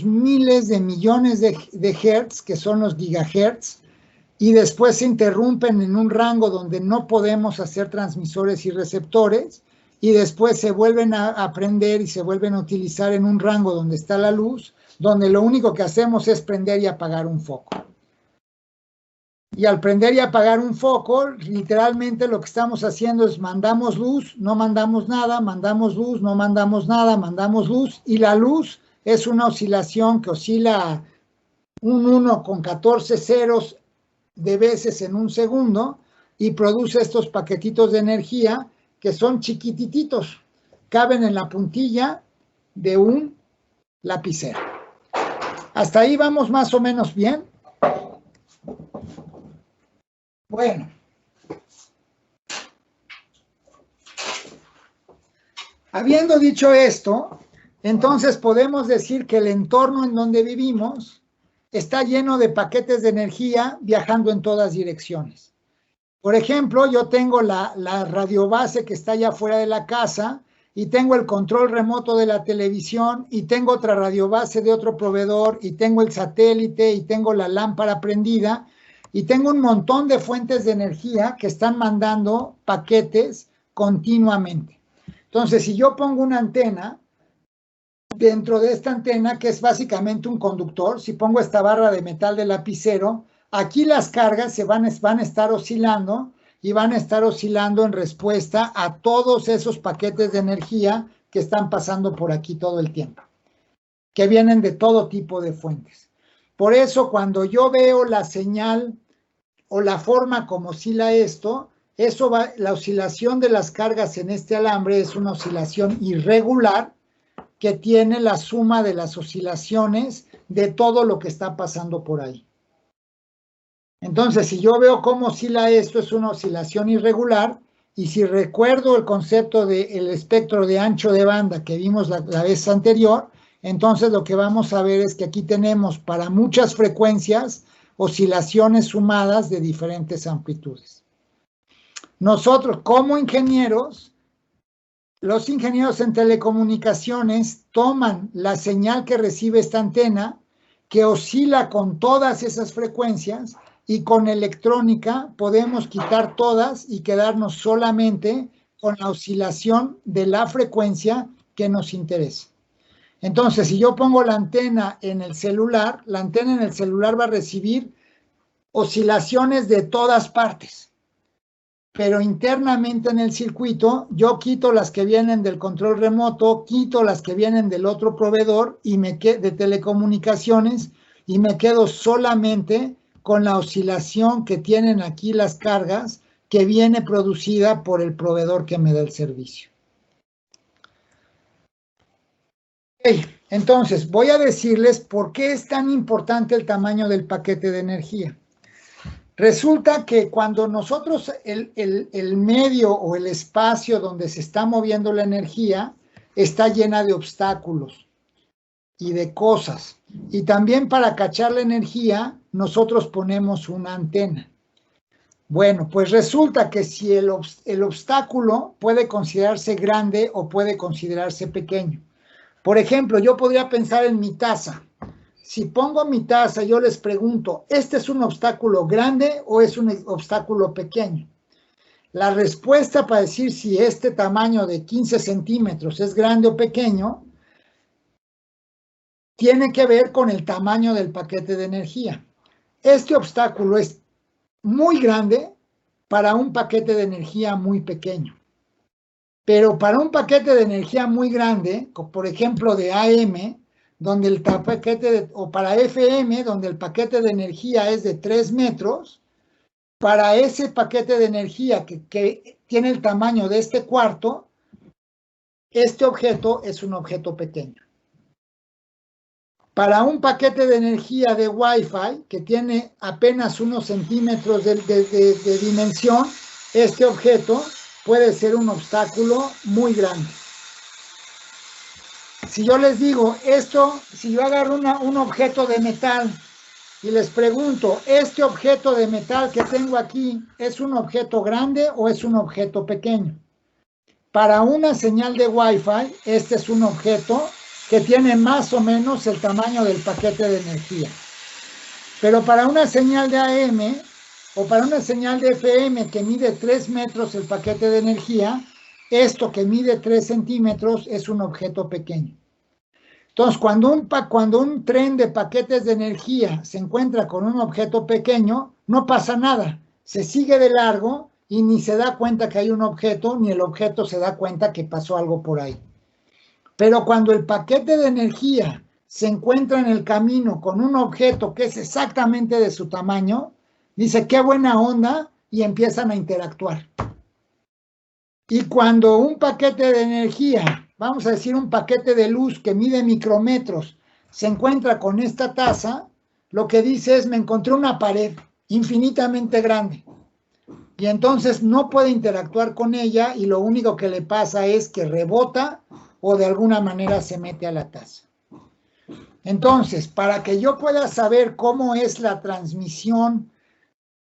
miles de millones de hertz, que son los gigahertz, y después se interrumpen en un rango donde no podemos hacer transmisores y receptores, y después se vuelven a prender y se vuelven a utilizar en un rango donde está la luz, donde lo único que hacemos es prender y apagar un foco. Y al prender y apagar un foco, literalmente lo que estamos haciendo es mandamos luz, no mandamos nada, mandamos luz, no mandamos nada, mandamos luz, y la luz es una oscilación que oscila un 1 con 14 ceros de veces en un segundo, y produce estos paquetitos de energía que son chiquitititos, caben en la puntilla de un lapicero. Hasta ahí vamos más o menos bien. Bueno, habiendo dicho esto, entonces podemos decir que el entorno en donde vivimos está lleno de paquetes de energía viajando en todas direcciones. Por ejemplo, yo tengo la radiobase que está allá afuera de la casa, y tengo el control remoto de la televisión, y tengo otra radiobase de otro proveedor, y tengo el satélite, y tengo la lámpara prendida, y tengo un montón de fuentes de energía que están mandando paquetes continuamente. Entonces, si yo pongo una antena, dentro de esta antena, que es básicamente un conductor, si pongo esta barra de metal de lapicero, aquí las cargas van a estar oscilando, y van a estar oscilando en respuesta a todos esos paquetes de energía que están pasando por aquí todo el tiempo, que vienen de todo tipo de fuentes. Por eso, cuando yo veo la señal o la forma como oscila esto, la oscilación de las cargas en este alambre es una oscilación irregular que tiene la suma de las oscilaciones de todo lo que está pasando por ahí. Entonces, si yo veo cómo oscila esto, es una oscilación irregular, y si recuerdo el concepto del espectro de ancho de banda que vimos la vez anterior, entonces lo que vamos a ver es que aquí tenemos para muchas frecuencias oscilaciones sumadas de diferentes amplitudes. Nosotros, como ingenieros, los ingenieros en telecomunicaciones toman la señal que recibe esta antena, que oscila con todas esas frecuencias, y con electrónica podemos quitar todas y quedarnos solamente con la oscilación de la frecuencia que nos interesa. Entonces, si yo pongo la antena en el celular, la antena en el celular va a recibir oscilaciones de todas partes, pero internamente en el circuito yo quito las que vienen del control remoto, quito las que vienen del otro proveedor de telecomunicaciones, y me quedo solamente con la oscilación que tienen aquí las cargas, que viene producida por el proveedor que me da el servicio. Okay, entonces voy a decirles por qué es tan importante el tamaño del paquete de energía. Resulta que cuando nosotros el medio o el espacio donde se está moviendo la energía está llena de obstáculos y de cosas. Y también para cachar la energía, nosotros ponemos una antena. Bueno, pues resulta que si el obstáculo puede considerarse grande o puede considerarse pequeño. Por ejemplo, yo podría pensar en mi taza. Si pongo mi taza, yo les pregunto, ¿este es un obstáculo grande o es un obstáculo pequeño? La respuesta para decir si este tamaño de 15 centímetros es grande o pequeño tiene que ver con el tamaño del paquete de energía. Este obstáculo es muy grande para un paquete de energía muy pequeño. Pero para un paquete de energía muy grande, por ejemplo de AM, donde el paquete o para FM, donde el paquete de energía es de 3 metros, para ese paquete de energía que tiene el tamaño de este cuarto, este objeto es un objeto pequeño. Para un paquete de energía de Wi-Fi, que tiene apenas unos centímetros de dimensión, este objeto puede ser un obstáculo muy grande. Si yo les digo esto, si yo agarro un objeto de metal y les pregunto, ¿este objeto de metal que tengo aquí es un objeto grande o es un objeto pequeño? Para una señal de Wi-Fi, este es un objeto que tiene más o menos el tamaño del paquete de energía. Pero para una señal de AM o para una señal de FM que mide 3 metros el paquete de energía, esto que mide 3 centímetros es un objeto pequeño. Entonces, cuando un tren de paquetes de energía se encuentra con un objeto pequeño, no pasa nada. Se sigue de largo y ni se da cuenta que hay un objeto, ni el objeto se da cuenta que pasó algo por ahí. Pero cuando el paquete de energía se encuentra en el camino con un objeto que es exactamente de su tamaño, dice, qué buena onda, y empiezan a interactuar. Y cuando un paquete de energía, vamos a decir un paquete de luz que mide micrómetros, se encuentra con esta taza, lo que dice es, me encontré una pared infinitamente grande. Y entonces no puede interactuar con ella, y lo único que le pasa es que rebota o de alguna manera se mete a la taza. Entonces, para que yo pueda saber cómo es la transmisión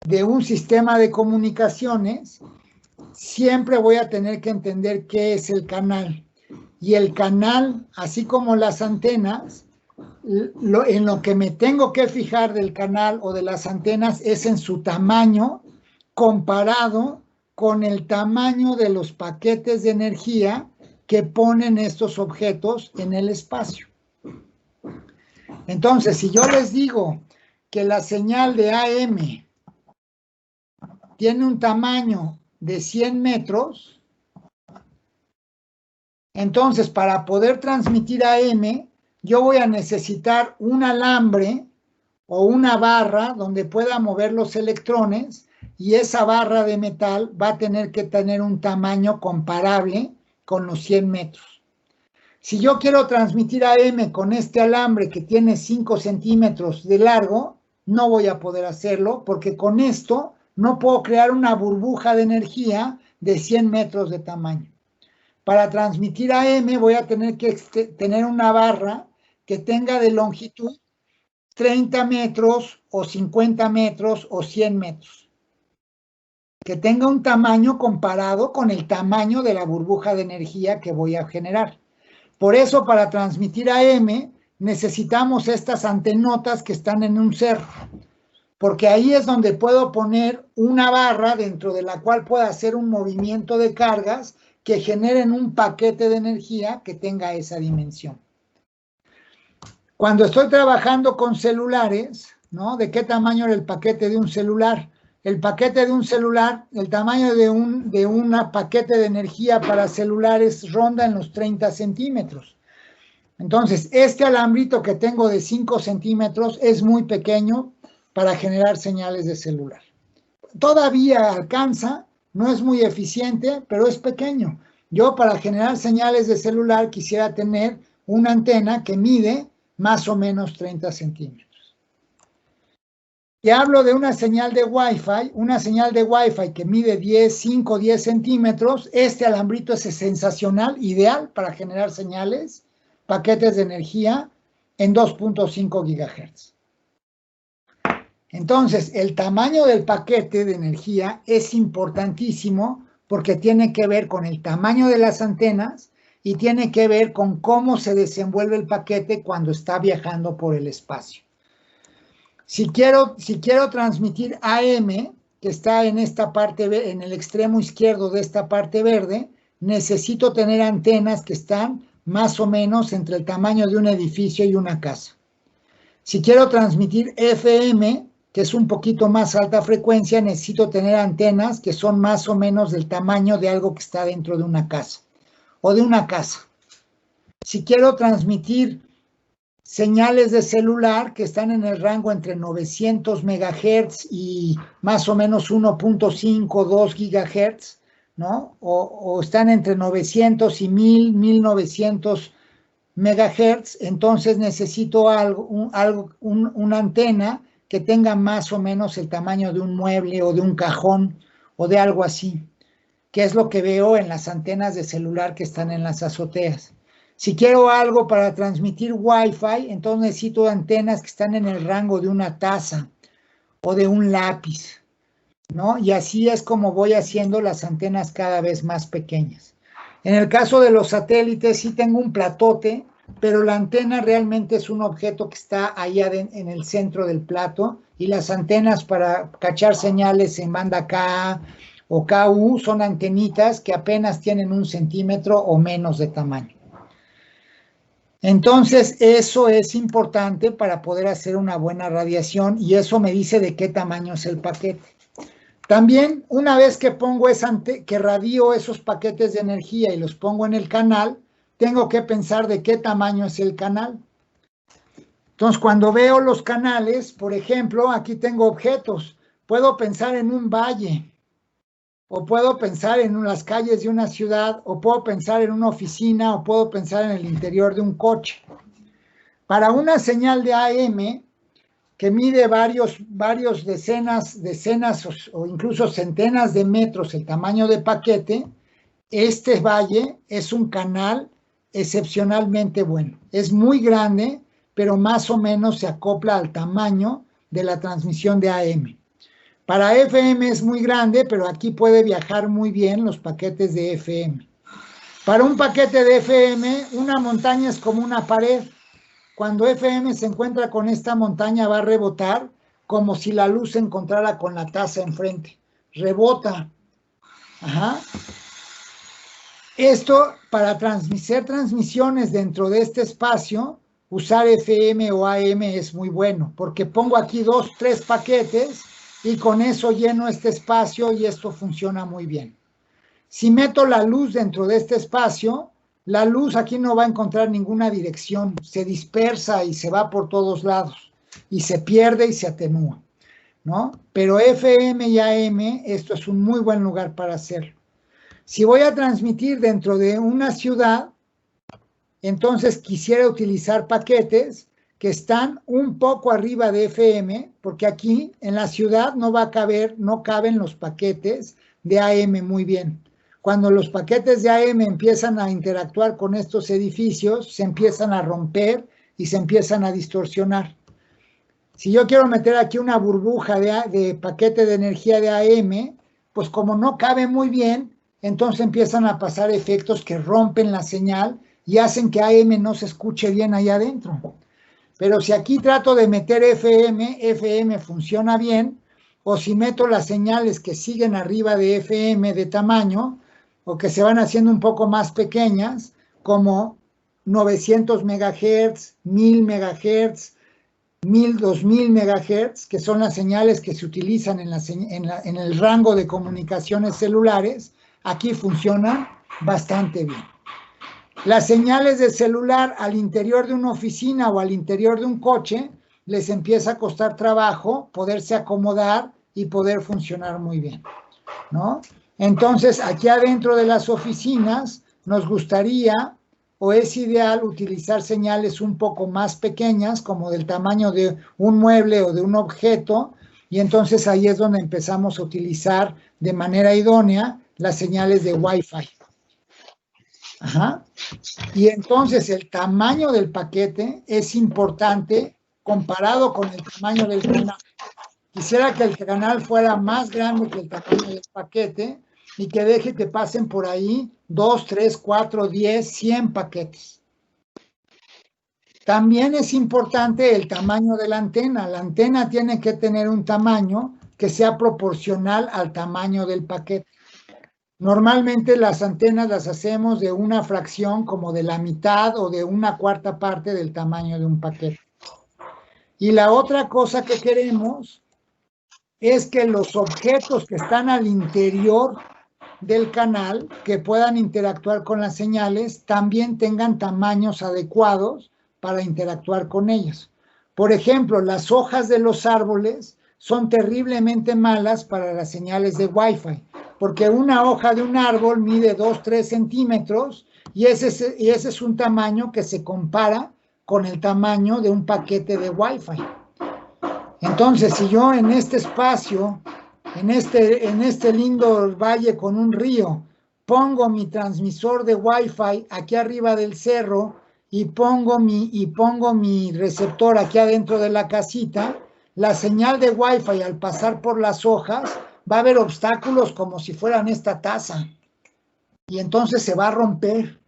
de un sistema de comunicaciones, siempre voy a tener que entender qué es el canal. y el canal, así como las antenas, en lo que me tengo que fijar del canal o de las antenas es en su tamaño comparado con el tamaño de los paquetes de energía que ponen estos objetos en el espacio. Entonces, si yo les digo que la señal de AM tiene un tamaño de 100 metros, entonces para poder transmitir AM, yo voy a necesitar un alambre o una barra donde pueda mover los electrones, y esa barra de metal va a tener que tener un tamaño comparable con los 100 metros. Si yo quiero transmitir AM con este alambre que tiene 5 centímetros de largo, no voy a poder hacerlo porque con esto no puedo crear una burbuja de energía de 100 metros de tamaño. Para transmitir AM voy a tener que tener una barra que tenga de longitud 30 metros o 50 metros o 100 metros. Que tenga un tamaño comparado con el tamaño de la burbuja de energía que voy a generar. Por eso, para transmitir AM, necesitamos estas antenotas que están en un cerro, porque ahí es donde puedo poner una barra dentro de la cual pueda hacer un movimiento de cargas que generen un paquete de energía que tenga esa dimensión. Cuando estoy trabajando con celulares, ¿no? ¿De qué tamaño era el paquete de un celular? El paquete de un celular, el tamaño de un paquete de energía para celulares ronda en los 30 centímetros. Entonces, este alambrito que tengo de 5 centímetros es muy pequeño para generar señales de celular. Todavía alcanza, no es muy eficiente, pero es pequeño. Yo para generar señales de celular quisiera tener una antena que mide más o menos 30 centímetros. Y hablo de una señal de Wi-Fi que mide 5 o 10 centímetros. Este alambrito es sensacional, ideal para generar señales, paquetes de energía en 2.5 gigahertz. Entonces, el tamaño del paquete de energía es importantísimo porque tiene que ver con el tamaño de las antenas y tiene que ver con cómo se desenvuelve el paquete cuando está viajando por el espacio. Si quiero transmitir AM, que está en esta parte, en el extremo izquierdo de esta parte verde, necesito tener antenas que están más o menos entre el tamaño de un edificio y una casa. Si quiero transmitir FM, que es un poquito más alta frecuencia, necesito tener antenas que son más o menos del tamaño de algo que está dentro de una casa o de una casa. Si quiero transmitir señales de celular que están en el rango entre 900 megahertz y más o menos 1.5, 2 gigahertz, ¿no? O están entre 900 y 1900 megahertz, entonces necesito una antena que tenga más o menos el tamaño de un mueble o de un cajón o de algo así, que es lo que veo en las antenas de celular que están en las azoteas. Si quiero algo para transmitir Wi-Fi, entonces necesito antenas que están en el rango de una taza o de un lápiz, ¿no? Y así es como voy haciendo las antenas cada vez más pequeñas. En el caso de los satélites sí tengo un platote, pero la antena realmente es un objeto que está ahí en el centro del plato, y las antenas para cachar señales en banda Ka o KU son antenitas que apenas tienen 1 centímetro o menos de tamaño. Entonces, eso es importante para poder hacer una buena radiación, y eso me dice de qué tamaño es el paquete. También, una vez que radio esos paquetes de energía y los pongo en el canal, tengo que pensar de qué tamaño es el canal. Entonces, cuando veo los canales, por ejemplo, aquí tengo objetos. Puedo pensar en un valle, o puedo pensar en las calles de una ciudad, o puedo pensar en una oficina, o puedo pensar en el interior de un coche. Para una señal de AM que mide varios decenas o incluso centenas de metros el tamaño de paquete, este valle es un canal excepcionalmente bueno. Es muy grande, pero más o menos se acopla al tamaño de la transmisión de AM. Para FM es muy grande, pero aquí puede viajar muy bien los paquetes de FM. Para un paquete de FM, una montaña es como una pared. Cuando FM se encuentra con esta montaña, va a rebotar como si la luz se encontrara con la taza enfrente. Rebota. Ajá. Esto, para hacer transmisiones dentro de este espacio, usar FM o AM es muy bueno, porque pongo aquí 2, 3 paquetes y con eso lleno este espacio y esto funciona muy bien. Si meto la luz dentro de este espacio, la luz aquí no va a encontrar ninguna dirección, se dispersa y se va por todos lados y se pierde y se atenúa, ¿no? Pero FM y AM, esto es un muy buen lugar para hacerlo. Si voy a transmitir dentro de una ciudad, entonces quisiera utilizar paquetes que están un poco arriba de FM, porque aquí en la ciudad no caben los paquetes de AM muy bien. Cuando los paquetes de AM empiezan a interactuar con estos edificios, se empiezan a romper y se empiezan a distorsionar. Si yo quiero meter aquí una burbuja de paquete de energía de AM, pues como no cabe muy bien, entonces empiezan a pasar efectos que rompen la señal y hacen que AM no se escuche bien allá adentro. Pero si aquí trato de meter FM funciona bien, o si meto las señales que siguen arriba de FM de tamaño, o que se van haciendo un poco más pequeñas, como 900 MHz, 1000 MHz, 1000, 2000 MHz, que son las señales que se utilizan en el rango de comunicaciones celulares, aquí funcionan bastante bien. Las señales de celular al interior de una oficina o al interior de un coche, les empieza a costar trabajo poderse acomodar y poder funcionar muy bien, ¿no? Entonces, aquí adentro de las oficinas, nos gustaría o es ideal utilizar señales un poco más pequeñas, como del tamaño de un mueble o de un objeto, y entonces ahí es donde empezamos a utilizar de manera idónea las señales de Wi-Fi. Ajá. Y entonces el tamaño del paquete es importante comparado con el tamaño del canal. Quisiera que el canal fuera más grande que el tamaño del paquete y que deje que pasen por ahí 2, 3, 4, 10, 100 paquetes. También es importante el tamaño de la antena. La antena tiene que tener un tamaño que sea proporcional al tamaño del paquete. Normalmente las antenas las hacemos de una fracción como de la mitad o de una cuarta parte del tamaño de un paquete. Y la otra cosa que queremos es que los objetos que están al interior del canal, que puedan interactuar con las señales, también tengan tamaños adecuados para interactuar con ellas. Por ejemplo, las hojas de los árboles son terriblemente malas para las señales de Wi-Fi, porque una hoja de un árbol mide 2, 3 centímetros y ese es un tamaño que se compara con el tamaño de un paquete de Wi-Fi. Entonces, si yo en este espacio, en este lindo valle con un río, pongo mi transmisor de Wi-Fi aquí arriba del cerro y pongo mi receptor aquí adentro de la casita, la señal de Wi-Fi al pasar por las hojas va a haber obstáculos como si fueran esta taza y entonces se va a romper.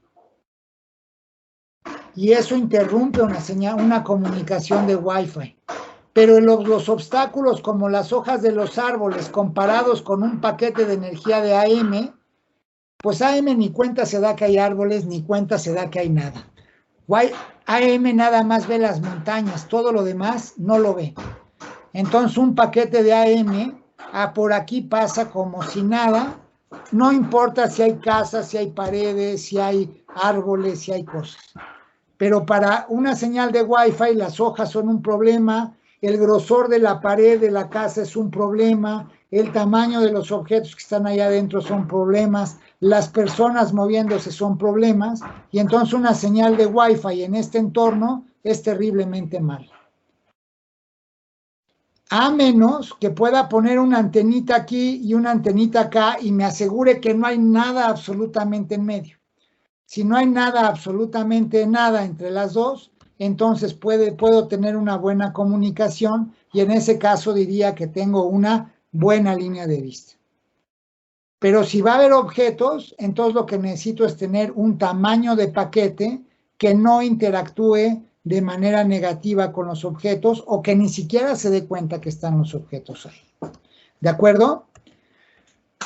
Y eso interrumpe una comunicación de Wi-Fi. Pero los obstáculos como las hojas de los árboles comparados con un paquete de energía de AM, pues AM ni cuenta se da que hay árboles, ni cuenta se da que hay nada. AM nada más ve las montañas, todo lo demás no lo ve. Entonces un paquete de AM por aquí pasa como si nada, no importa si hay casas, si hay paredes, si hay árboles, si hay cosas. Pero para una señal de Wi-Fi las hojas son un problema, el grosor de la pared de la casa es un problema, el tamaño de los objetos que están allá adentro son problemas, las personas moviéndose son problemas, y entonces una señal de Wi-Fi en este entorno es terriblemente mala. A menos que pueda poner una antenita aquí y una antenita acá y me asegure que no hay nada absolutamente en medio. Si no hay nada, absolutamente nada entre las dos, entonces puedo tener una buena comunicación y en ese caso diría que tengo una buena línea de vista. Pero si va a haber objetos, entonces lo que necesito es tener un tamaño de paquete que no interactúe de manera negativa con los objetos o que ni siquiera se dé cuenta que están los objetos ahí. ¿De acuerdo?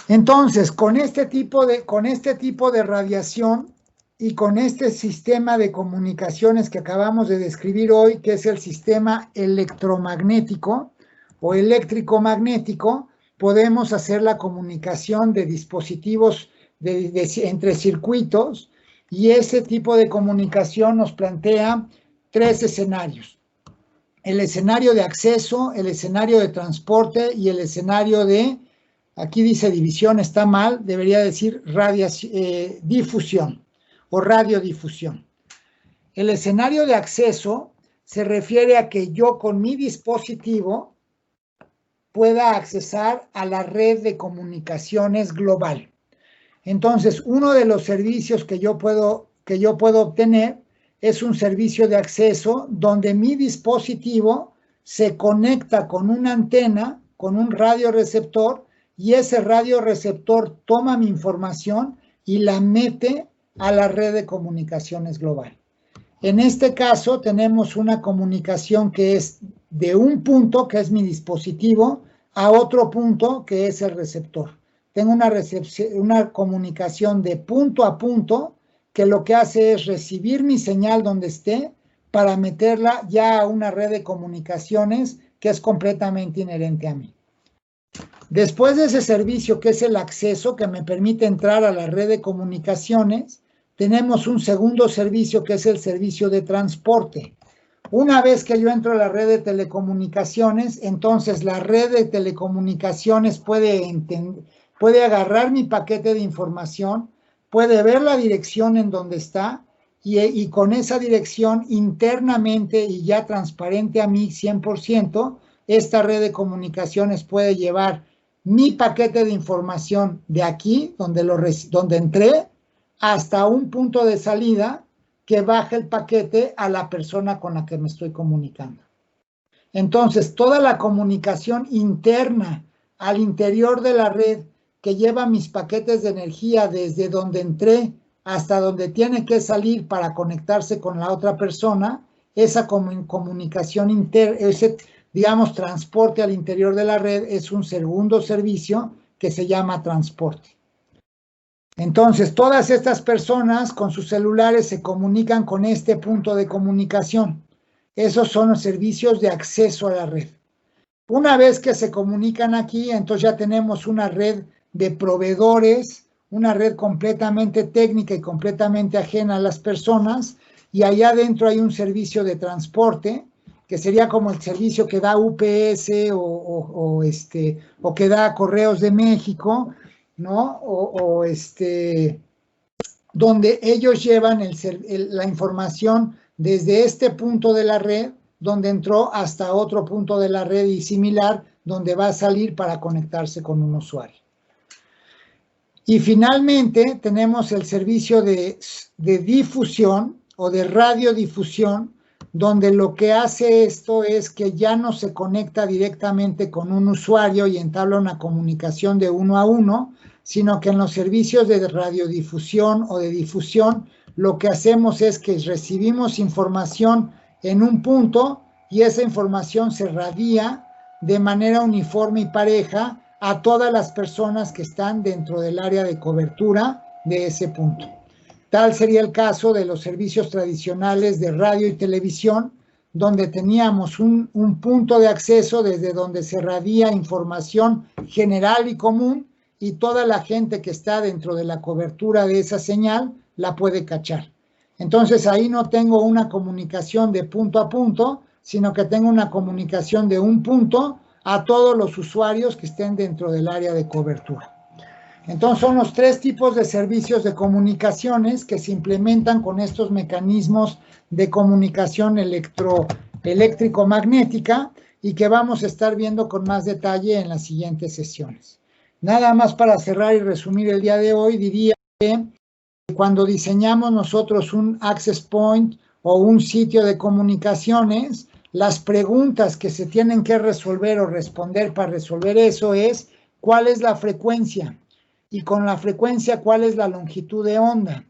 Entonces, con este tipo de radiación y con este sistema de comunicaciones que acabamos de describir hoy, que es el sistema electromagnético o eléctrico-magnético, podemos hacer la comunicación de dispositivos entre circuitos, y ese tipo de comunicación nos plantea 3 escenarios. El escenario de acceso, el escenario de transporte y el escenario de, aquí dice división, está mal, debería decir difusión o radiodifusión. El escenario de acceso se refiere a que yo con mi dispositivo pueda accesar a la red de comunicaciones global. Entonces, uno de los servicios que yo puedo obtener es un servicio de acceso donde mi dispositivo se conecta con una antena, con un radioreceptor, y ese radioreceptor toma mi información y la mete a la red de comunicaciones global. En este caso tenemos una comunicación que es de un punto, que es mi dispositivo, a otro punto, que es el receptor. Tengo una comunicación de punto a punto, que lo que hace es recibir mi señal donde esté para meterla ya a una red de comunicaciones que es completamente inherente a mí. Después de ese servicio, que es el acceso, que me permite entrar a la red de comunicaciones, tenemos un segundo servicio, que es el servicio de transporte. Una vez que yo entro a la red de telecomunicaciones, entonces la red de telecomunicaciones puede agarrar mi paquete de información, puede ver la dirección en donde está, y con esa dirección internamente y ya transparente a mí 100%, esta red de comunicaciones puede llevar mi paquete de información de aquí, donde entré, hasta un punto de salida que baje el paquete a la persona con la que me estoy comunicando. Entonces, toda la comunicación interna al interior de la red que lleva mis paquetes de energía desde donde entré hasta donde tiene que salir para conectarse con la otra persona, esa comunicación interna, ese, digamos, transporte al interior de la red es un segundo servicio que se llama transporte. Entonces, todas estas personas con sus celulares se comunican con este punto de comunicación. Esos son los servicios de acceso a la red. Una vez que se comunican aquí, entonces ya tenemos una red de proveedores, una red completamente técnica y completamente ajena a las personas, y allá adentro hay un servicio de transporte, que sería como el servicio que da UPS o que da Correos de México, ¿no? Donde ellos llevan la información desde este punto de la red, donde entró, hasta otro punto de la red y similar, donde va a salir para conectarse con un usuario. Y finalmente tenemos el servicio de difusión o de radiodifusión, donde lo que hace esto es que ya no se conecta directamente con un usuario y entabla una comunicación de uno a uno, sino que en los servicios de radiodifusión o de difusión, lo que hacemos es que recibimos información en un punto y esa información se radia de manera uniforme y pareja a todas las personas que están dentro del área de cobertura de ese punto. Tal sería el caso de los servicios tradicionales de radio y televisión, donde teníamos un punto de acceso desde donde se radia información general y común, y toda la gente que está dentro de la cobertura de esa señal la puede cachar. Entonces ahí no tengo una comunicación de punto a punto, sino que tengo una comunicación de un punto a todos los usuarios que estén dentro del área de cobertura. Entonces son los 3 tipos de servicios de comunicaciones que se implementan con estos mecanismos de comunicación eléctrico-magnética y que vamos a estar viendo con más detalle en las siguientes sesiones. Nada más para cerrar y resumir el día de hoy, diría que cuando diseñamos nosotros un access point o un sitio de comunicaciones, las preguntas que se tienen que resolver o responder para resolver eso es: ¿cuál es la frecuencia? y con la frecuencia cuál es la longitud de onda.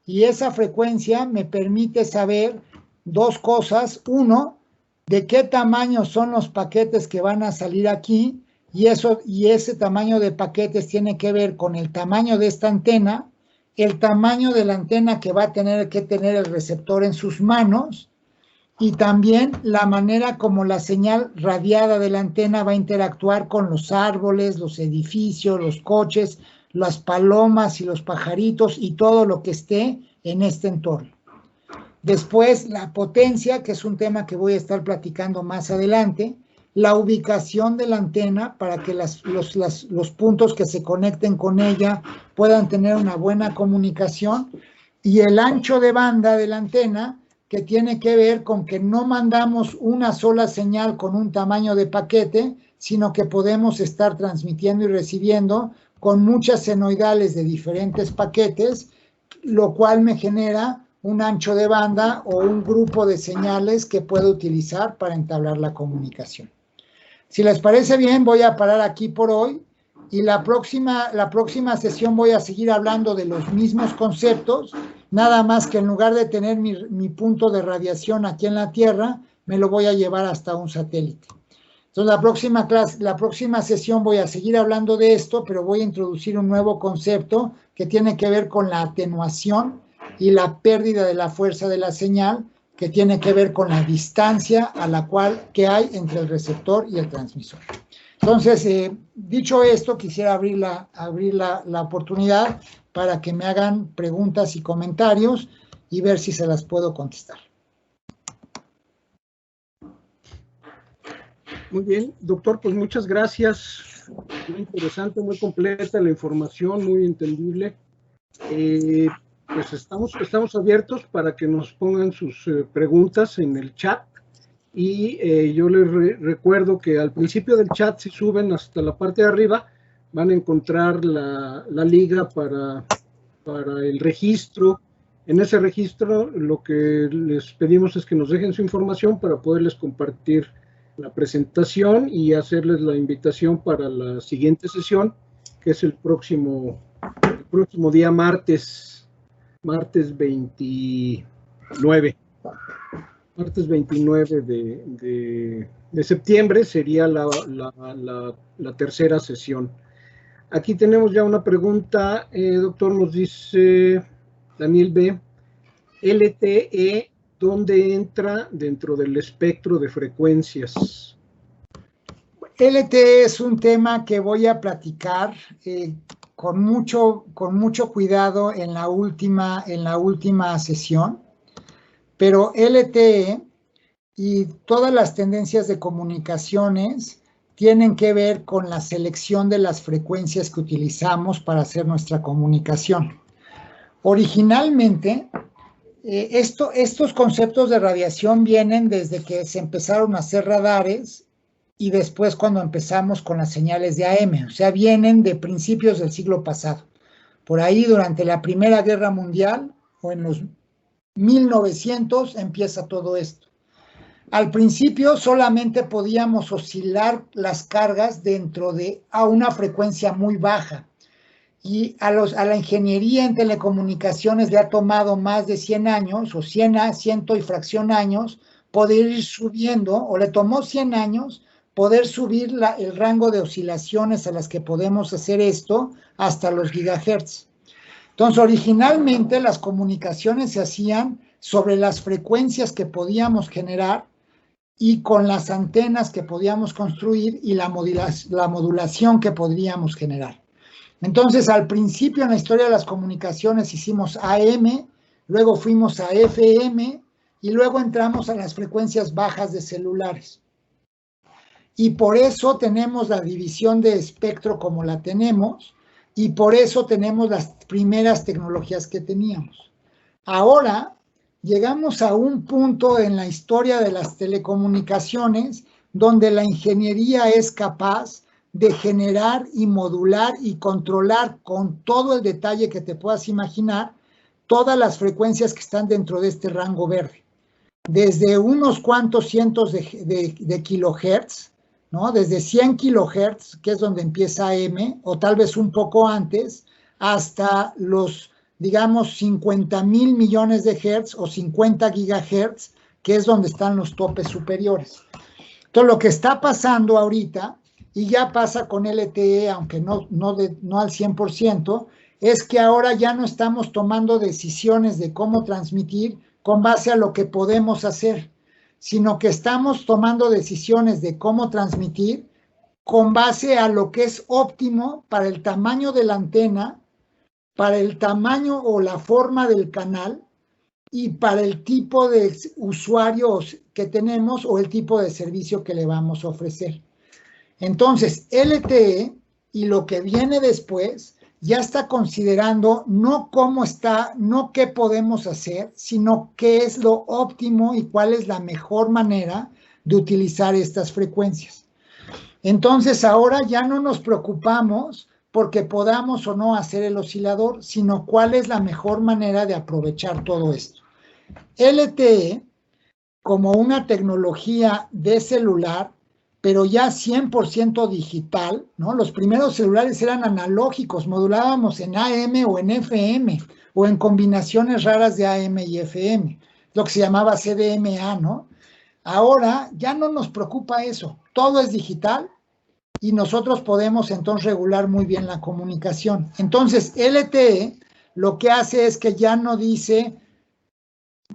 Y esa frecuencia me permite saber dos cosas. Uno, de qué tamaño son los paquetes que van a salir aquí, y ese tamaño de paquetes tiene que ver con el tamaño de esta antena, el tamaño de la antena que va a tener que tener el receptor en sus manos, y también la manera como la señal radiada de la antena va a interactuar con los árboles, los edificios, los coches, las palomas y los pajaritos y todo lo que esté en este entorno. Después, la potencia, que es un tema que voy a estar platicando más adelante, la ubicación de la antena para que los puntos que se conecten con ella puedan tener una buena comunicación, y el ancho de banda de la antena, que tiene que ver con que no mandamos una sola señal con un tamaño de paquete, sino que podemos estar transmitiendo y recibiendo con muchas senoidales de diferentes paquetes, lo cual me genera un ancho de banda o un grupo de señales que puedo utilizar para entablar la comunicación. Si les parece bien, voy a parar aquí por hoy, y la próxima sesión voy a seguir hablando de los mismos conceptos, nada más que en lugar de tener mi punto de radiación aquí en la Tierra, me lo voy a llevar hasta un satélite. Entonces, la próxima sesión voy a seguir hablando de esto, pero voy a introducir un nuevo concepto que tiene que ver con la atenuación y la pérdida de la fuerza de la señal, que tiene que ver con la distancia que hay entre el receptor y el transmisor. Entonces, dicho esto, quisiera abrir la oportunidad para que me hagan preguntas y comentarios y ver si se las puedo contestar. Muy bien, doctor, pues muchas gracias. Muy interesante, muy completa la información, muy entendible. Pues estamos abiertos para que nos pongan sus preguntas en el chat. Y yo les recuerdo que al principio del chat, si suben hasta la parte de arriba, van a encontrar la liga para el registro. En ese registro lo que les pedimos es que nos dejen su información para poderles compartir la presentación y hacerles la invitación para la siguiente sesión, que es el próximo día martes 29. Martes 29 de septiembre sería la tercera sesión. Aquí tenemos ya una pregunta, doctor, nos dice Daniel B. LTE, ¿dónde entra dentro del espectro de frecuencias? LTE es un tema que voy a platicar con mucho cuidado en la última sesión, pero LTE y todas las tendencias de comunicaciones tienen que ver con la selección de las frecuencias que utilizamos para hacer nuestra comunicación. Originalmente, estos conceptos de radiación vienen desde que se empezaron a hacer radares y después cuando empezamos con las señales de AM, o sea, vienen de principios del siglo pasado. Por ahí, durante la Primera Guerra Mundial o en los 1900 empieza todo esto. Al principio solamente podíamos oscilar las cargas a una frecuencia muy baja, y a la ingeniería en telecomunicaciones le ha tomado más de 100 años, o 100 y fracción años, poder ir subiendo, o le tomó 100 años poder subir el rango de oscilaciones a las que podemos hacer esto hasta los gigahertz. Entonces, originalmente las comunicaciones se hacían sobre las frecuencias que podíamos generar y con las antenas que podíamos construir y la modulación que podríamos generar. Entonces, al principio en la historia de las comunicaciones hicimos AM, luego fuimos a FM y luego entramos a las frecuencias bajas de celulares. Y por eso tenemos la división de espectro como la tenemos, y por eso tenemos las primeras tecnologías que teníamos. Ahora llegamos a un punto en la historia de las telecomunicaciones donde la ingeniería es capaz de generar y modular y controlar con todo el detalle que te puedas imaginar todas las frecuencias que están dentro de este rango verde. Desde unos cuantos cientos de kilohertz, ¿no? Desde 100 kilohertz, que es donde empieza AM, o tal vez un poco antes, hasta los, digamos, 50,000 millones de hertz o 50 gigahertz, que es donde están los topes superiores. Entonces, lo que está pasando ahorita, y ya pasa con LTE, aunque no al 100%, es que ahora ya no estamos tomando decisiones de cómo transmitir con base a lo que podemos hacer, sino que estamos tomando decisiones de cómo transmitir con base a lo que es óptimo para el tamaño de la antena, para el tamaño o la forma del canal y para el tipo de usuarios que tenemos o el tipo de servicio que le vamos a ofrecer. Entonces, LTE y lo que viene después ya está considerando no cómo está, no qué podemos hacer, sino qué es lo óptimo y cuál es la mejor manera de utilizar estas frecuencias. Entonces, ahora ya no nos preocupamos porque podamos o no hacer el oscilador, sino cuál es la mejor manera de aprovechar todo esto. LTE, como una tecnología de celular, pero ya 100% digital, ¿no? Los primeros celulares eran analógicos, modulábamos en AM o en FM, o en combinaciones raras de AM y FM, lo que se llamaba CDMA, ¿no? Ahora ya no nos preocupa eso, todo es digital, y nosotros podemos entonces regular muy bien la comunicación. Entonces, LTE lo que hace es que ya no dice,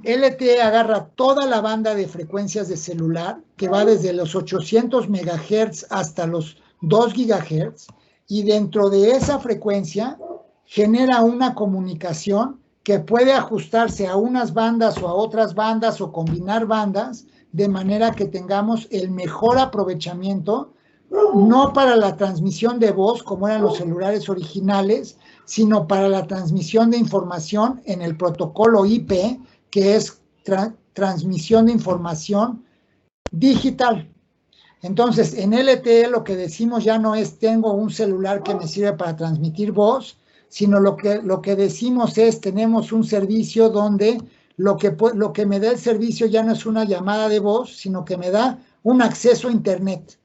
LTE agarra toda la banda de frecuencias de celular, que va desde los 800 megahertz hasta los 2 gigahertz, y dentro de esa frecuencia genera una comunicación que puede ajustarse a unas bandas o a otras bandas o combinar bandas, de manera que tengamos el mejor aprovechamiento, no para la transmisión de voz, como eran los celulares originales, sino para la transmisión de información en el protocolo IP, que es transmisión de información digital. Entonces, en LTE lo que decimos ya no es tengo un celular que me sirve para transmitir voz, sino lo que decimos es tenemos un servicio donde lo que me da el servicio ya no es una llamada de voz, sino que me da un acceso a Internet,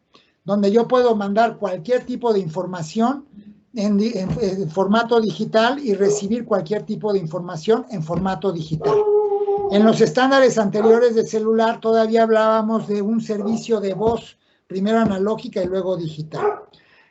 donde yo puedo mandar cualquier tipo de información en formato digital y recibir cualquier tipo de información en formato digital. En los estándares anteriores de celular todavía hablábamos de un servicio de voz, primero analógica y luego digital.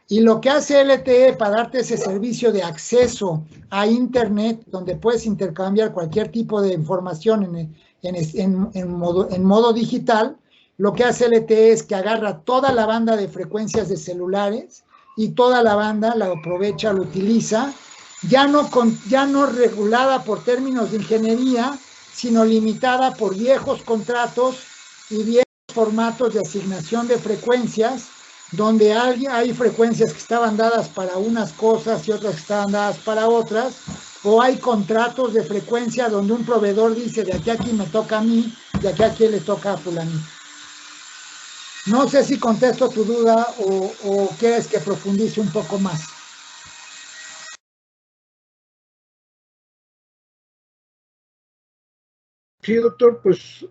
Y lo que hace LTE para darte ese servicio de acceso a Internet, donde puedes intercambiar cualquier tipo de información en modo digital, lo que hace LTE es que agarra toda la banda de frecuencias de celulares y toda la banda la aprovecha, la utiliza, ya no regulada por términos de ingeniería, sino limitada por viejos contratos y viejos formatos de asignación de frecuencias, donde hay frecuencias que estaban dadas para unas cosas y otras que estaban dadas para otras, o hay contratos de frecuencia donde un proveedor dice de aquí a aquí me toca a mí, de aquí a aquí le toca a fulanito. No sé si contesto tu duda o quieres que profundice un poco más. Sí, doctor, pues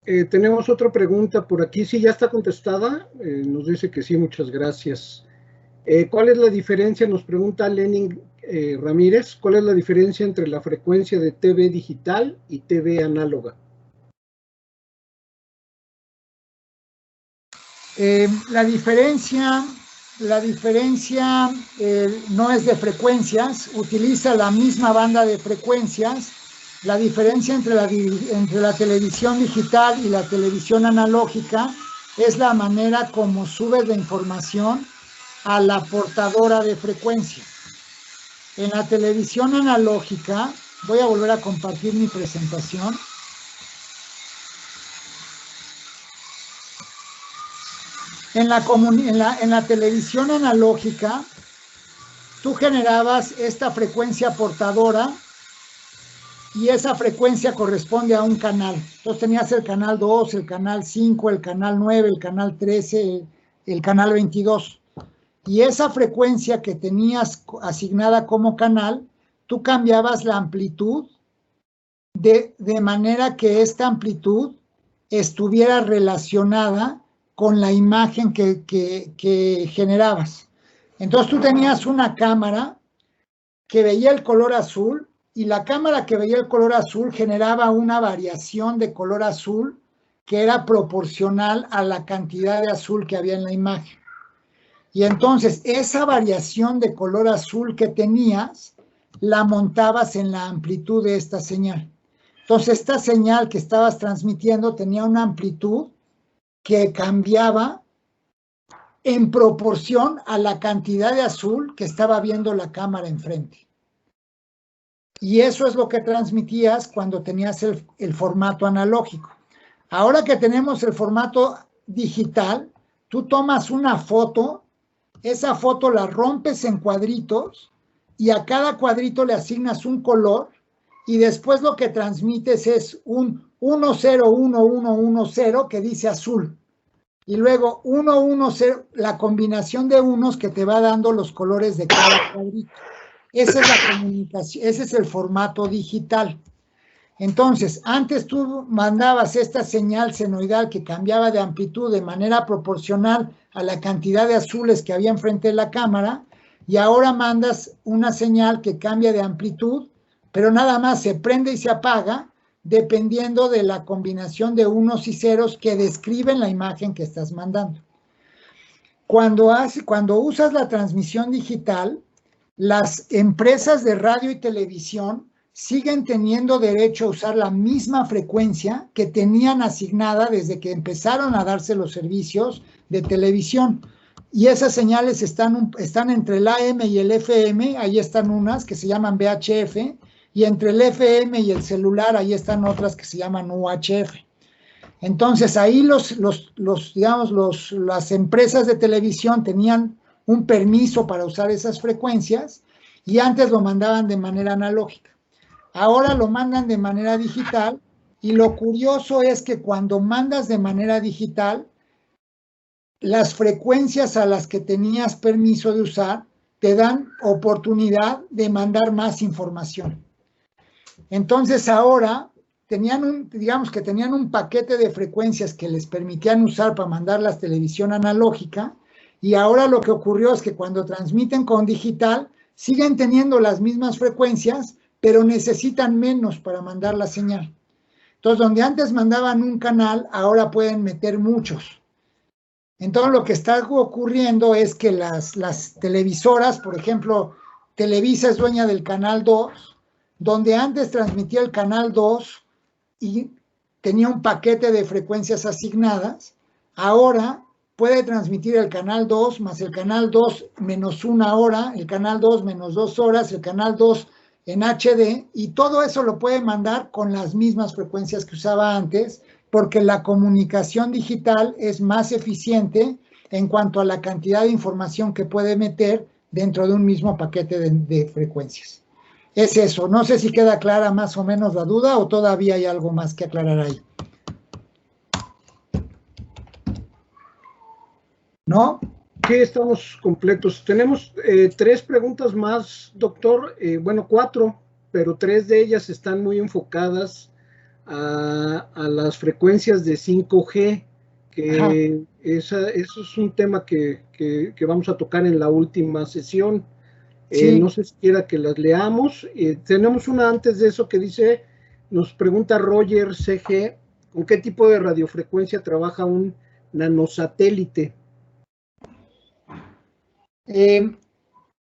tenemos otra pregunta por aquí. Sí, ya está contestada. Nos dice que sí, muchas gracias. ¿Cuál es la diferencia? Nos pregunta Lenin Ramírez. ¿Cuál es la diferencia entre la frecuencia de TV digital y TV análoga? La diferencia no es de frecuencias, utiliza la misma banda de frecuencias. La diferencia entre la televisión digital y la televisión analógica es la manera como subes la información a la portadora de frecuencia. En la televisión analógica, voy a volver a compartir mi presentación. En la televisión analógica, tú generabas esta frecuencia portadora y esa frecuencia corresponde a un canal. Entonces tenías el canal 2, el canal 5, el canal 9, el canal 13, el canal 22. Y esa frecuencia que tenías asignada como canal, tú cambiabas la amplitud de manera que esta amplitud estuviera relacionada con la imagen que generabas. Entonces tú tenías una cámara que veía el color azul y la cámara que veía el color azul generaba una variación de color azul que era proporcional a la cantidad de azul que había en la imagen. Y entonces esa variación de color azul que tenías, la montabas en la amplitud de esta señal. Entonces esta señal que estabas transmitiendo tenía una amplitud que cambiaba en proporción a la cantidad de azul que estaba viendo la cámara enfrente. Y eso es lo que transmitías cuando tenías el formato analógico. Ahora que tenemos el formato digital, tú tomas una foto, esa foto la rompes en cuadritos y a cada cuadrito le asignas un color y después lo que transmites es un 101110 que dice azul. Y luego 110, la combinación de unos que te va dando los colores de cada cuadrito. Esa es la comunicación, ese es el formato digital. Entonces, antes tú mandabas esta señal senoidal que cambiaba de amplitud de manera proporcional a la cantidad de azules que había enfrente de la cámara, y ahora mandas una señal que cambia de amplitud, pero nada más se prende y se apaga dependiendo de la combinación de unos y ceros que describen la imagen que estás mandando. Cuando usas la transmisión digital, las empresas de radio y televisión siguen teniendo derecho a usar la misma frecuencia que tenían asignada desde que empezaron a darse los servicios de televisión. Y esas señales están entre el AM y el FM, ahí están unas que se llaman VHF, y entre el FM y el celular, ahí están otras que se llaman UHF. Entonces, ahí las empresas de televisión tenían un permiso para usar esas frecuencias y antes lo mandaban de manera analógica. Ahora lo mandan de manera digital y lo curioso es que cuando mandas de manera digital, las frecuencias a las que tenías permiso de usar te dan oportunidad de mandar más información. Entonces ahora tenían un paquete de frecuencias que les permitían usar para mandar la televisión analógica y ahora lo que ocurrió es que cuando transmiten con digital siguen teniendo las mismas frecuencias, pero necesitan menos para mandar la señal. Entonces, donde antes mandaban un canal, ahora pueden meter muchos. Entonces, lo que está ocurriendo es que las televisoras, por ejemplo, Televisa es dueña del canal 2, donde antes transmitía el canal 2 y tenía un paquete de frecuencias asignadas, ahora puede transmitir el canal 2 más el canal 2 menos 1 hora, el canal 2 menos 2 horas, el canal 2 en HD, y todo eso lo puede mandar con las mismas frecuencias que usaba antes, porque la comunicación digital es más eficiente en cuanto a la cantidad de información que puede meter dentro de un mismo paquete de frecuencias. Es eso, no sé si queda clara más o menos la duda o todavía hay algo más que aclarar ahí. ¿No? Sí, estamos completos. Tenemos 3 preguntas más, doctor. Bueno, 4, pero 3 de ellas están muy enfocadas a las frecuencias de 5G, que eso es un tema que vamos a tocar en la última sesión. Sí. No sé si quiera que las leamos. Tenemos una antes de eso que dice, nos pregunta Roger CG, ¿con qué tipo de radiofrecuencia trabaja un nanosatélite?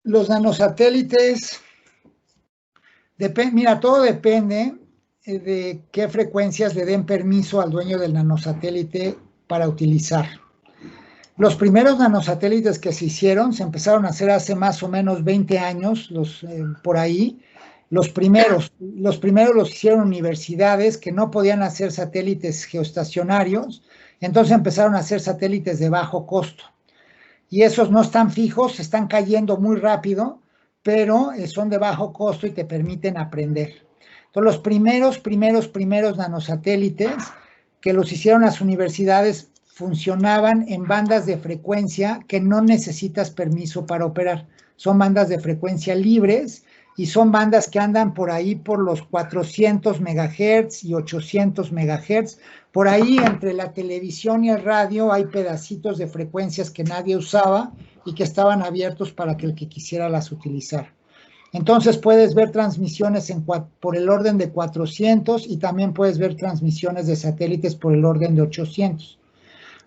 Los nanosatélites, mira, todo depende de qué frecuencias le den permiso al dueño del nanosatélite para utilizar. Los primeros nanosatélites que se hicieron, se empezaron a hacer hace más o menos 20 años, por ahí. Los primeros los hicieron universidades que no podían hacer satélites geoestacionarios, entonces empezaron a hacer satélites de bajo costo. Y esos no están fijos, están cayendo muy rápido, pero son de bajo costo y te permiten aprender. Entonces, los primeros nanosatélites que los hicieron las universidades funcionaban en bandas de frecuencia que no necesitas permiso para operar. Son bandas de frecuencia libres y son bandas que andan por ahí por los 400 megahertz y 800 megahertz. Por ahí entre la televisión y el radio hay pedacitos de frecuencias que nadie usaba y que estaban abiertos para que el que quisiera las utilizar. Entonces puedes ver transmisiones por el orden de 400 y también puedes ver transmisiones de satélites por el orden de 800.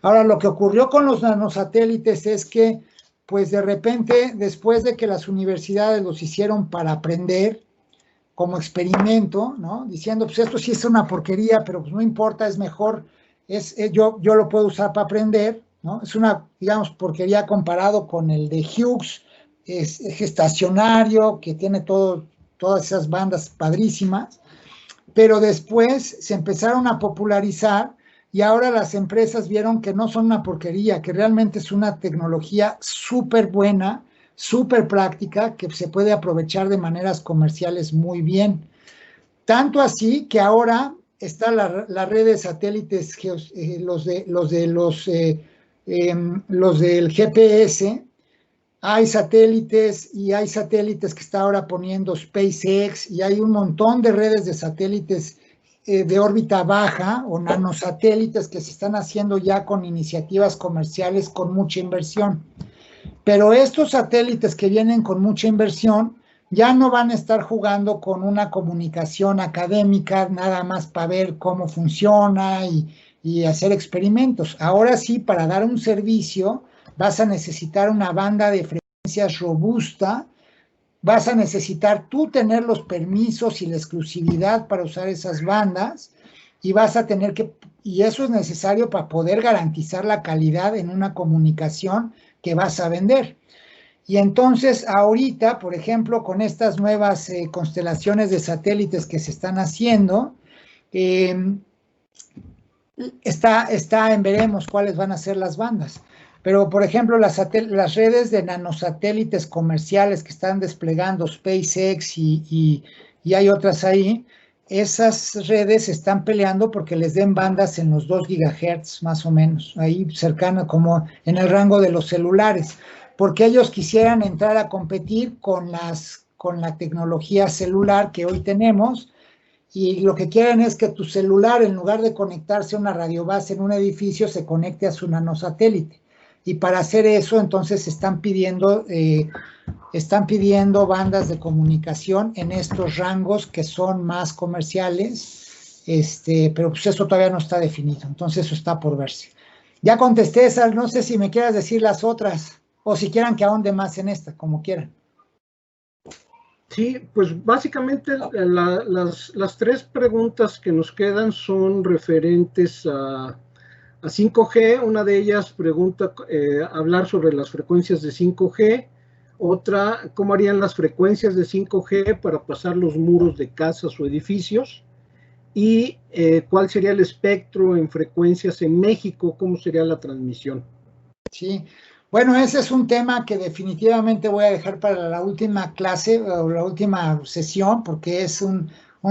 Ahora, lo que ocurrió con los nanosatélites es que, pues de repente, después de que las universidades los hicieron para aprender, como experimento, ¿no? Diciendo, pues esto sí es una porquería, pero pues no importa, es mejor, yo lo puedo usar para aprender, ¿no? Es una, digamos, porquería comparado con el de Hughes, es gestacionario, que tiene todas esas bandas padrísimas, pero después se empezaron a popularizar y ahora las empresas vieron que no son una porquería, que realmente es una tecnología súper buena, súper práctica, que se puede aprovechar de maneras comerciales muy bien. Tanto así que ahora está la red de satélites, los del GPS. Hay satélites y hay satélites que está ahora poniendo SpaceX y hay un montón de redes de satélites de órbita baja o nanosatélites que se están haciendo ya con iniciativas comerciales con mucha inversión. Pero estos satélites que vienen con mucha inversión ya no van a estar jugando con una comunicación académica nada más para ver cómo funciona y hacer experimentos. Ahora sí, para dar un servicio, vas a necesitar una banda de frecuencias robusta, vas a necesitar tú tener los permisos y la exclusividad para usar esas bandas y vas a tener y eso es necesario para poder garantizar la calidad en una comunicación que vas a vender. Y entonces ahorita, por ejemplo, con estas nuevas constelaciones de satélites que se están haciendo, está en veremos cuáles van a ser las bandas. Pero, por ejemplo, las redes de nanosatélites comerciales que están desplegando SpaceX y hay otras ahí, esas redes están peleando porque les den bandas en los 2 gigahertz más o menos, ahí cercano como en el rango de los celulares, porque ellos quisieran entrar a competir con la tecnología celular que hoy tenemos, y lo que quieren es que tu celular, en lugar de conectarse a una radiobase en un edificio, se conecte a su nanosatélite. Y para hacer eso, entonces están pidiendo bandas de comunicación en estos rangos que son más comerciales, pero pues eso todavía no está definido, entonces eso está por verse. Ya contesté esas, no sé si me quieras decir las otras, o si quieran que ahonde más en esta, como quieran. Sí, pues básicamente las 3 preguntas que nos quedan son referentes a 5G. Una de ellas pregunta hablar sobre las frecuencias de 5G. Otra, ¿cómo harían las frecuencias de 5G para pasar los muros de casas o edificios? Y ¿cuál sería el espectro en frecuencias en México? ¿Cómo sería la transmisión? Sí, bueno, ese es un tema que definitivamente voy a dejar para la última clase o la última sesión, porque es un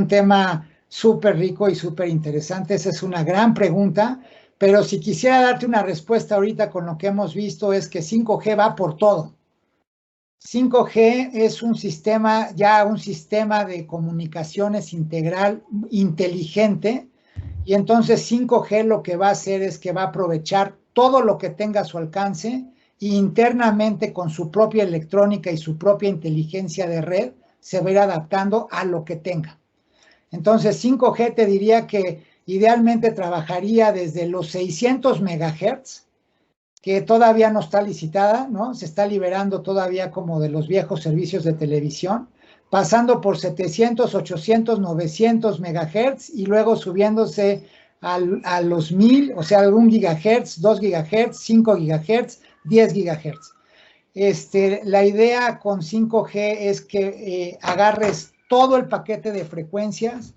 tema súper rico y súper interesante. Esa es una gran pregunta, pero si quisiera darte una respuesta ahorita con lo que hemos visto es que 5G va por todo. 5G es un sistema de comunicaciones integral inteligente, y entonces 5G lo que va a hacer es que va a aprovechar todo lo que tenga a su alcance e internamente con su propia electrónica y su propia inteligencia de red se va a ir adaptando a lo que tenga. Entonces 5G te diría que idealmente trabajaría desde los 600 megahertz, que todavía no está licitada, ¿no? Se está liberando todavía como de los viejos servicios de televisión, pasando por 700, 800, 900 megahertz y luego subiéndose a los 1000, o sea, 1 gigahertz, 2 gigahertz, 5 gigahertz, 10 gigahertz. La idea con 5G es que agarres todo el paquete de frecuencias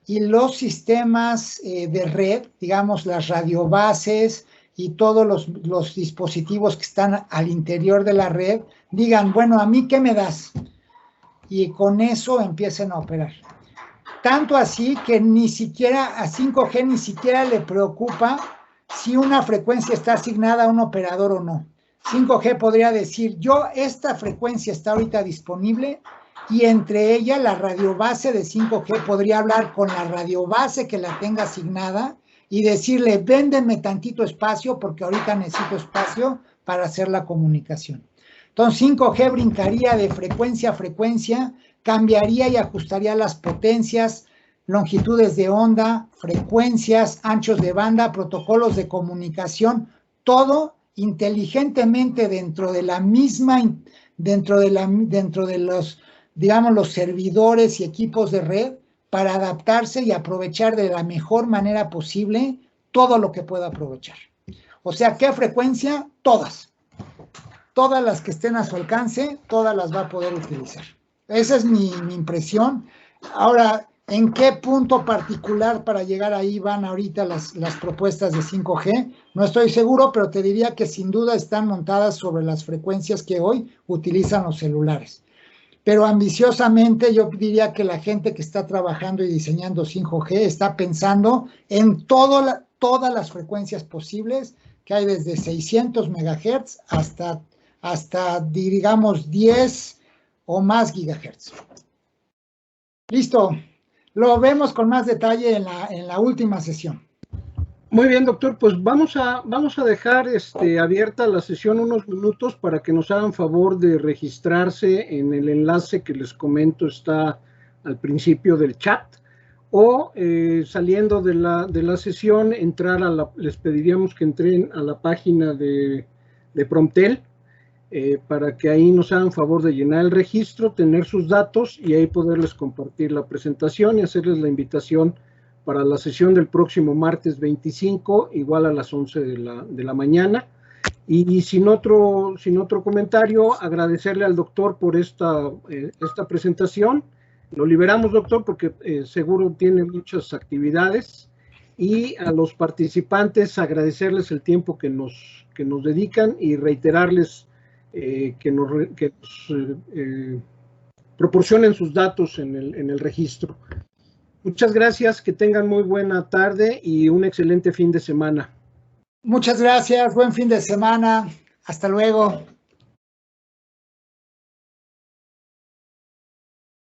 y los sistemas de red, digamos las radiobases y todos los dispositivos que están al interior de la red, digan, bueno, ¿a mí qué me das? Y con eso empiecen a operar. Tanto así que ni siquiera a 5G ni siquiera le preocupa si una frecuencia está asignada a un operador o no. 5G podría decir, esta frecuencia está ahorita disponible y entre ella la radiobase de 5G podría hablar con la radiobase que la tenga asignada y decirle, véndeme tantito espacio porque ahorita necesito espacio para hacer la comunicación. Entonces 5G brincaría de frecuencia a frecuencia, cambiaría y ajustaría las potencias, longitudes de onda, frecuencias, anchos de banda, protocolos de comunicación, todo inteligentemente dentro de la misma, dentro de los, digamos, los servidores y equipos de red para adaptarse y aprovechar de la mejor manera posible todo lo que pueda aprovechar. O sea, ¿qué frecuencia? Todas. Todas las que estén a su alcance, todas las va a poder utilizar. Esa es mi impresión. Ahora, ¿en qué punto particular para llegar ahí van ahorita las propuestas de 5G? No estoy seguro, pero te diría que sin duda están montadas sobre las frecuencias que hoy utilizan los celulares. Pero ambiciosamente yo diría que la gente que está trabajando y diseñando 5G está pensando en todas las frecuencias posibles que hay desde 600 MHz hasta digamos 10 o más gigahertz. Listo. Lo vemos con más detalle en la última sesión. Muy bien, doctor, pues vamos a dejar abierta la sesión unos minutos para que nos hagan favor de registrarse en el enlace que les comento está al principio del chat, o saliendo de la sesión, les pediríamos que entren a la página de Promptel, para que ahí nos hagan favor de llenar el registro, tener sus datos y ahí poderles compartir la presentación y hacerles la invitación para la sesión del próximo martes 25, igual a las 11 de la mañana. Y sin otro comentario, agradecerle al doctor por esta presentación. Lo liberamos, doctor, porque seguro tiene muchas actividades. Y a los participantes agradecerles el tiempo que nos dedican y reiterarles que nos proporcionen sus datos en el registro. Muchas gracias, que tengan muy buena tarde y un excelente fin de semana. Muchas gracias, buen fin de semana. Hasta luego.